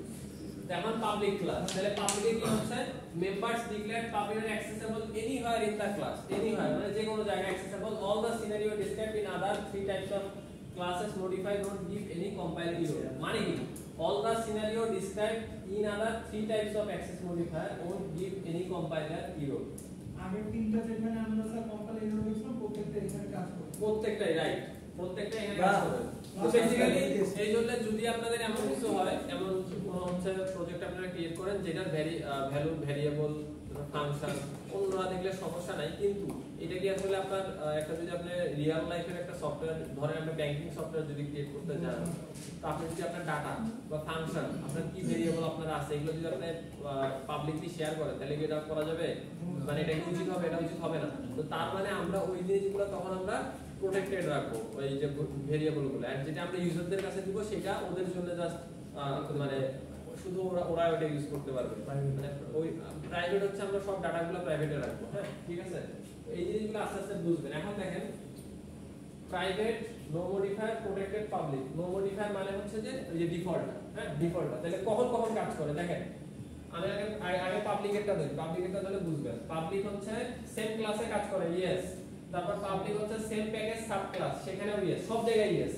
যেমন পাবলিক ক্লাস, তাহলে পাবলিকে কি হচ্ছে? Members declared public and accessible anywhere in the class, anywhere মানে যে কোনো জায়গায় accessible, all the scenario described in other 3 types of classes modify don't give any compile error। মানে কি? all the scenario described in other 3 types of access modifier won't give any compiler error। আগে তিনটা যেখানে আমরা sir compile error হয়েছিল, প্রত্যেকটা এখানে কাজ করে, প্রত্যেকটাই রাইট, প্রত্যেকটা এখানে কাজ করবে। তো বেসিক্যালি এই জন্য যদি আপনাদের এমন কিছু হয়, এমন কোনো হচ্ছে প্রজেক্ট আপনারা ক্রিয়েট করেন যেটার ভ্যালু ভেরিয়েবল ফাংশন অন্যরা দেখলে সমস্যা নাই, কিন্তু এটা কি আসলে আপনার একটা যদি আপনি রিয়েল লাইফের একটা সফটওয়্যার ধরেন আপনি ব্যাংকিং সফটওয়্যার যদি ক্রিয়েট করতে চান, তো আপনি যদি আপনার ডাটা বা ফাংশন আপনার কি ভেরিয়েবল আপনার আছে এগুলো যদি আপনি পাবলিকলি শেয়ার করেন তাহলে কি এটা করা যাবে? মানে এটা কি উচিত হবে? এটা উচিত হবে না। তো তার মানে আমরা ওই জিনিসগুলো তখন আমরা প্রোটেক্টেড রাখবো, ওই যে ভেরিয়েবল গুলো, আর যেটা আমরা ইউজারদের কাছে দিব সেটা ওদের জন্য জাস্ট মানে শুধু ওরা ওটা ইউজ করতে পারবে। মানে ওই প্রাইভেট হচ্ছে আমরা সব ডাটাগুলো প্রাইভেটে রাখবো। হ্যাঁ ঠিক আছে, এই জিনিসগুলো আস্তে আস্তে বুঝবেন। এখন দেখেন private, no modifier, protected, public. No modifier মানে হচ্ছে যে ওই যে ডিফল্টটা, হ্যাঁ ডিফল্টটা তাহলে কখন কখন কাজ করে দেখেন। আমি আগে পাবলিকেরটা ধরি, পাবলিকেরটা ধরে বুঝবেন। পাবলিক হচ্ছে সেম ক্লাসে কাজ করে, ইয়েস। তারপর পাবলিক হচ্ছে সেম প্যাকেজ সাব ক্লাস, সেখানেও ইয়েস, সব জায়গায় yes.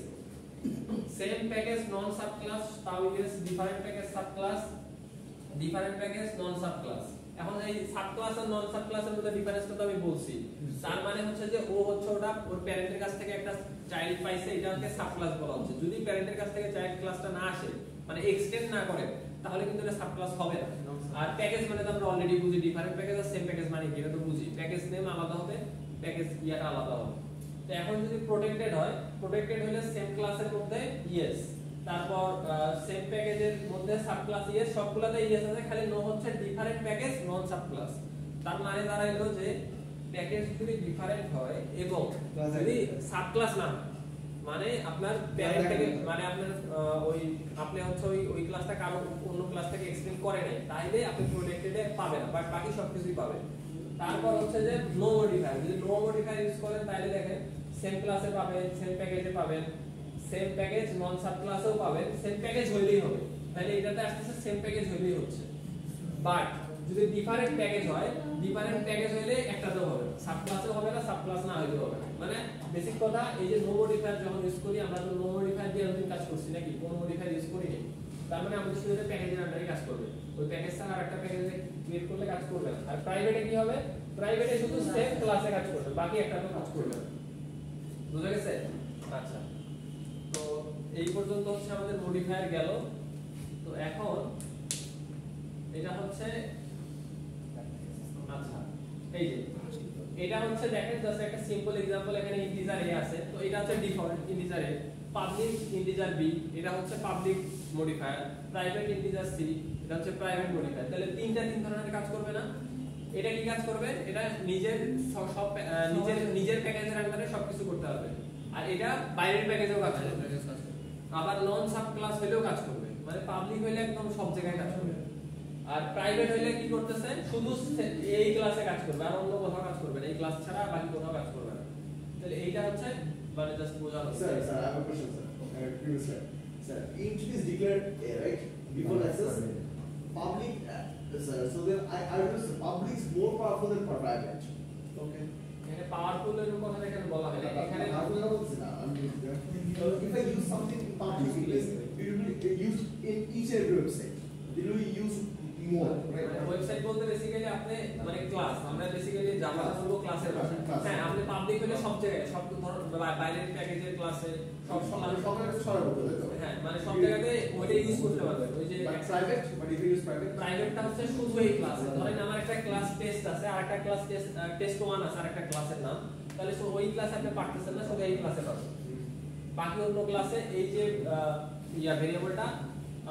Same package non subclass, তাও yes. Different package subclass, different package non subclass. এখন এই সাব ক্লাস আর নন সাব ক্লাসের মধ্যে ডিফারেন্সটা তো আমি বলছি। তার মানে হচ্ছে যে ও হচ্ছে ওটা ওর প্যারেন্টের কাছ থেকে একটা চাইল্ড পাইছে, এটাকে সাব ক্লাস বলা হচ্ছে। যদি প্যারেন্টের কাছ থেকে চাইল্ড ক্লাসটা না আসে, মানে এক্সটেন্ড না করে, তাহলে কিন্তু এটা সাব ক্লাস হবে না। আর প্যাকেজ মানে তো আমরা অলরেডি বুঝি, ডিফারেন্ট প্যাকেজ আর সেম প্যাকেজ মানে কি এটা তো বুঝি। প্যাকেজ নেম আলাদা হবে, প্যাকেজ ইয়াটা আলাদা হবে। তো এখন যদি প্রোটেক্টেড হয়, প্রোটেক্টেড হলে সেম ক্লাসের মধ্যে ইয়েস, তারপর সেম প্যাকেজের মধ্যে সাব ক্লাস ইয়েস, সবগুলোতে ইয়েস আছে, খালি নো হচ্ছে different package non sub class. তার মানে দাঁড়াইলো যে প্যাকেজ যদি ডিফারেন্ট হয় এবং যদি সাব ক্লাস না, মানে আপনার প্যারেন্ট থেকে মানে আপনার ওই আপনি হচ্ছে ওই ক্লাসটা কারো অন্য ক্লাস থেকে এক্সটেন্ড করে নাই, তাইলে আপনি প্রোটেক্টেডে পাবেন, বাট বাকি সবকিছুই পাবেন। তারপর হচ্ছে যে নো মডিফায়ার, যদি নো মডিফায়ার ইউজ করেন তাহলে দেখেন সেম ক্লাসে পাবেন, সেম প্যাকেজে পাবেন, সেম প্যাকেজ নন সাব ক্লাসেও পাবেন, সেম প্যাকেজ হইলেই হবে। তাহলে এটাতে আসছে সেম প্যাকেজ হইলেই হচ্ছে। বাট যদি ডিফারেন্ট প্যাকেজ হয়, ডিফারেন্ট প্যাকেজ হইলে একটাতেও হবে, সাব ক্লাসেও হবে না, সাব ক্লাস না হইলেও হবে না। মানে বেসিক কথা এই যে নো মডিফায়ার যখন ইউজ করি, আমরা তো নো মডিফায়ার দিয়ে এতদিন কাজ করছি নাকি, কোনো মডিফায়ার ইউজ করি না। তার মানে আমাদের শুধু প্যাকেজের আন্ডারে কাজ করবে, ওই প্যাকেজ ছাড়া আরেকটা প্যাকেজ ক্রিয়েট করলে কাজ করবে না। আর প্রাইভেটে কি হবে? প্রাইভেটে শুধু সেম ক্লাসে কাজ করবে, বাকি একটাতেও কাজ করবে না। বুঝা গেছে? আচ্ছা, তো এই পর্যন্ত হচ্ছে আমাদের মডিফায়ার গেল। তো এখন এটা হচ্ছে আচ্ছা এই যে এটা হচ্ছে দেখেন জাস্ট একটা সিম্পল एग्जांपल, এখানে ইন্টিজার a আছে, তো এটা হচ্ছে default integer a, public integer b এটা হচ্ছে public modifier, private integer c এটা হচ্ছে প্রাইভেট মডিফায়ার। তাহলে তিন ধরনের কাজ করবে না? এটা কি কাজ করবে? এটা নিজের সব নিজের প্যাকেজের আন্ডারে সবকিছু করতে পারবে, আর এটা বাইরের প্যাকেজেও কাজ করবে, আবার নন সাব ক্লাস হলেও কাজ করবে। মানে পাবলিক হইলে একদম সব জায়গায় কাজ করবে, আর প্রাইভেট হইলে কি করতেছে? শুধু এই ক্লাসে কাজ করবে, আর অন্য কোথাও কাজ করবে না, এই ক্লাস ছাড়া বাকি কোথাও কাজ করবে না। তাহলে এইটা হচ্ছে মানে জাস্ট বোঝানো। Sir, I have a question, sir. Previous slide. Sir, int is declared a, right? Before access, public, sir. So then I will say public is more powerful than private. Okay. এখানে powerful এর কথা এখানে বলা হয় না, এখানে powerful না বলছি না, আমি if I use something in public place, it will be used in each and every website. It will be used more, right? Website বলতে বেসিক্যালি আপনি মানে ক্লাস, আমরা বেসিক্যালি জাভা বলবো ক্লাসের ভাষা। হ্যাঁ, আপনি পাবলিক হলে সব জায়গায় সব ধরনের বাইরের প্যাকেজের ক্লাসে সব হ্যাঁ মানে সব জায়গাতে ওইটা ইউজ করতে পারবেন। ওই যে private, but if you use private, প্রাইভেটটা হচ্ছে শুধু এই ক্লাসে, ধরেন আমার একটা ক্লাস টেস্ট আছে, আর একটা ক্লাস টেস্ট 1 আছে, আর একটা ক্লাসের নাম, তাহলে ওই ক্লাসে আপনি পারতেছেন না, শুধু এই ক্লাসে পাবেন। বাকি অন্য ক্লাসে এই যে ভেরিয়েবলটা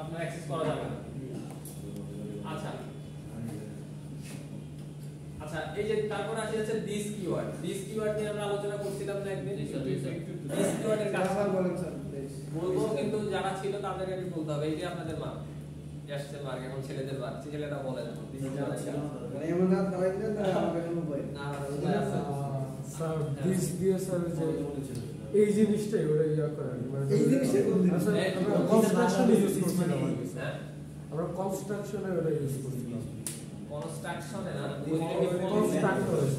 আপনার অ্যাক্সেস করা যাবে না। আচ্ছা আচ্ছা, এই যে তারপর আসে হচ্ছে দিস কিওয়ার্ড। দিস কিওয়ার্ড নিয়ে আমরা আলোচনা করছিলাম না একদিন। দিস কিওয়ার্ডের কাজ বলেন স্যার প্লিজ। বলবো, কিন্তু যারা ছিল তাদেরকে আমি বলতে হবে, এইটা আপনাদের মার্ক আসছে, মার্ক এখন ছেলেদের মার্ক, ছেলেটা বলে না দিস কিওয়ার্ড এমন না দাঁড়াই দিলেন তাহলে আমাকে কোনো বই না স্যার দিস দিয়ে স্যার যে এই জিনিসটাই ওরা ইয়া করে, মানে এই জিনিসটা কোন জিনিস? আমরা কনস্ট্রাকশনে ইউজ করছিলাম, হ্যাঁ আমরা কনস্ট্রাকশনে ওরা ইউজ করছিলাম, কনস্ট্রাকশনে না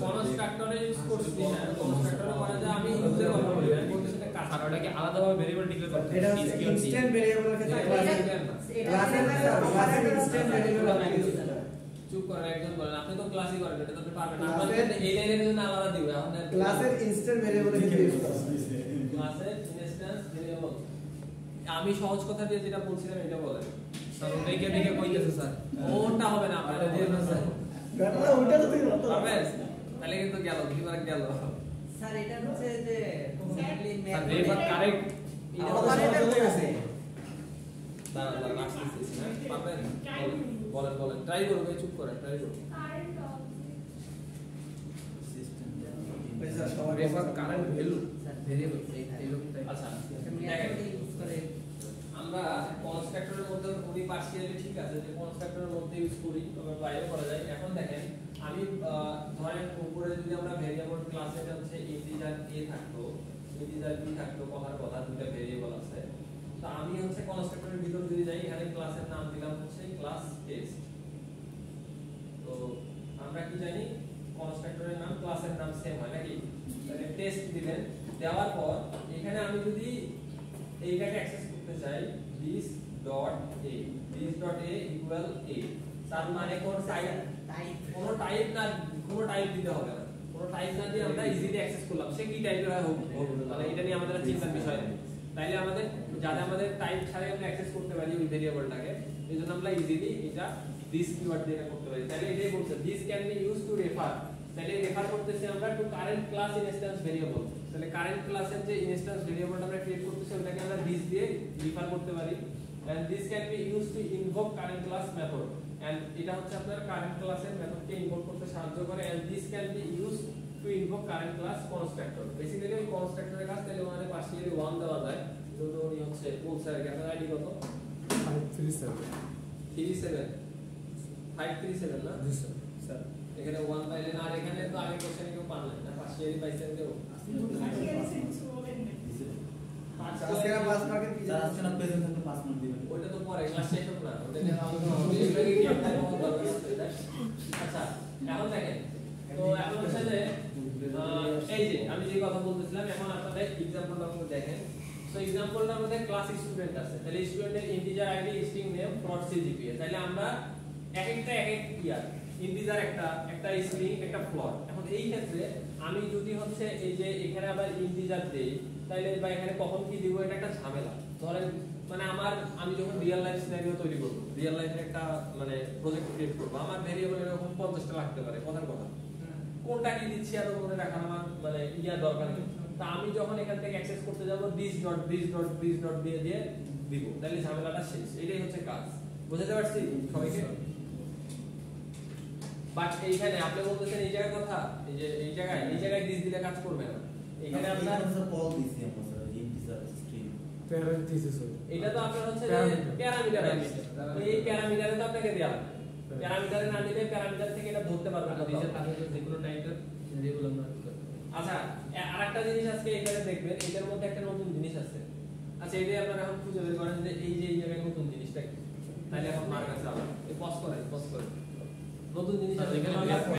কনস্ট্রাক্টরে ইউজ করছি। হ্যাঁ, কনস্ট্রাক্টরে করা যায়, আমি ইউজের কথা বলি, আমি বলতেছি না কাজ। আর ওটাকে আলাদাভাবে ভেরিয়েবল ডিক্লেয়ার করতে এটা ইনস্ট্যান্ট ভেরিয়েবলের ক্ষেত্রে ক্লাসের ইনস্ট্যান্ট ভেরিয়েবল আমরা ইউজ করি। চুপ করেন, একজন বলেন, আপনি তো ক্লাসই করেন, এটা তো আপনি পারবেন না। আপনাদের এই লাইনের জন্য আলাদা দিবেন, আপনাদের ক্লাসের ইনস্ট্যান্ট ভেরিয়েবলের ক্ষেত্রে ইউজ করা ক্লাসের ইনস্ট্যান্স ভেরিয়েবল। আমি সহজ কথা দিয়ে যেটা বলছিলাম এটা বলেন। স্যার ওটাকে দেখে কইতেছে স্যার, ওটা হবে না, আপনারা দিয়ে না স্যার। ব্যাটারা ওটা তো তুই রত পারবেন তাহলে কিন্তু গেল বিবার গেল স্যার এটা হচ্ছে যে completely sir math refer correct আমাদের সহজ হয়ে গেছে দাঁড়া রাখতেছি না পারবেন বলেন বলেন ট্রাই করুন ভাই চুপ করেন ট্রাই করুন এই স্যার সবাই refer current value sir variable এই লোক আচ্ছা math দেখেন ইউজ করে আমরা কনস্ট্রাক্টরের মধ্যে খুবই পার্সিয়ালি ঠিক আছে যে কনস্ট্রাক্টরের মধ্যে ইউজ করি তবে বাইরে করা যায় এখন দেখেন আমি ধরেন উপরে যদি আমরা ভেরিয়েবল ক্লাসে হচ্ছে ইন্টিজার a থাকতো ইন্টিজার b থাকতো কথার কথা দুটো ভেরিয়েবল আছে তো আমি হচ্ছে কনস্ট্রাক্টরের ভিতর যদি যাই এখানে ক্লাসের নাম দিলাম হচ্ছে ক্লাস টেস্ট তো আমরা কি জানি কনস্ট্রাক্টরের নাম ক্লাসের নাম সেম হয় নাকি তাহলে টেস্ট দিবেন দেওয়ার পর এখানে আমি যদি এইটাকে অ্যাক্সেস করতে চাই this.a this.a equal a তার মানে কোন টাইপ না কোনো টাইপ দিতে হবে না কোনো টাইপ না দিয়ে আমরা ইজিলি অ্যাক্সেস করলাম সে কি টাইপের হয় হোক মানে এটা নিয়ে আমাদের চিন্তার বিষয় নেই তাইলে আমাদের যাতে আমাদের টাইপ ছাড়াই আমরা অ্যাক্সেস করতে পারি ওই ভেরিয়েবলটাকে এইজন্য আমরা ইজিলি এটা this কিওয়ার্ড দিয়ে করতে পারি তাহলে এটাই বলছে this can be used to refer তাহলে রেফার করতেছি আমরা to current class instance variable তাহলে কারেন্ট ক্লাসের যে ইনস্ট্যান্স ভেরিয়েবলটা আমরা ক্রিয়েট করতেছি ওটাকে আমরা this দিয়ে রেফার করতে পারি and this can be used to invoke current class method and এটা হচ্ছে আপনার কারেন্ট ক্লাসের মেথডকে ইনভোক করতে সাহায্য করে and this can be used to invoke current class constructor basically ওই কনস্ট্রাক্টরের কাছে তাহলে ওখানে পার্সিয়ালি 1 দেওয়া যায় যেহেতু উনি হচ্ছে কোন স্যার এর আইডি কত 537 না জি স্যার স্যার এখানে 1 পাইলেন আর এখানে তো আগে কোশ্চেনে কেউ পারলেন না পার্সিয়ালি পাইছেন কেউ আজকে না 5 মার্কের কি স্যার আজকে না প্রেজেন্ট থাকলে 5 মিনিট দিবেন ওটা তো পরে ক্লাস শেষ হোক না ওটা নিয়ে আলোচনা হবে এগুলো কি আপনার কোনো দরকার আছে তাই আচ্ছা এখন দেখেন তো এখন হচ্ছে যে এই যে আমি যে কথা বলতেছিলাম এখন আপনাদের एग्जांपलটা আপনি দেখেন সো एग्जांपलটার মধ্যে ক্লাস স্টুডেন্ট আছে তাহলে স্টুডেন্টের integer ID string name float CGPA তাহলে আমরা এক ইয়ার ইন্টিজার একটা স্ট্রিং একটা ফ্লোট এখন এই ক্ষেত্রে আমি যদি হচ্ছে এই যে এখানে আবার ইন্টিজার দেই তাহলে বা এখানে কখন কি দিব এটা একটা ঝামেলা ধরেন মানে আমি যখন রিয়েল লাইফ সিনারিও তৈরি করব রিয়েল লাইফের একটা মানে প্রজেক্ট ক্রিয়েট করব আমার ভেরিয়েবল এরকম 50টা লাগতে পারে কথার কথা কোনটা কি দিচ্ছি আর মনে রাখার আমার মানে দরকার নেই তা আমি যখন এখান থেকে অ্যাক্সেস করতে যাব this.this.this. দিয়ে দিব তাহলে ঝামেলাটা শেষ এটাই হচ্ছে কাজ বুঝতে পারছি সবাইকে বাট এইখানে আপনি বলতেছেন এই জায়গার কথা এই জায়গায় দিস দিলে কাজ করবে না এখানে আপনার কল দিছি আমরা স্যার ইন্টিজার স্ট্রিং প্যারামিটার এটা তো আপনার হচ্ছে প্যারামিটার এই প্যারামিটারে তো আপনাকে দেয়া হবে প্যারামিটারে না দিলে প্যারামিটার থেকে এটা ধরতে পারবে না দিছে তাহলে যে কোনো টাইপের ভেরিয়েবল আমরা আচ্ছা আরেকটা জিনিস আজকে এখানে দেখবেন এটার মধ্যে একটা নতুন জিনিস আছে আচ্ছা এটাই আপনারা এখন খুঁজে বের করেন যে এই যে এই জায়গায় নতুন জিনিসটা কি তাহলে এখন মার কাছে আবার পজ করেন নতুন জিনিস আছে এখানে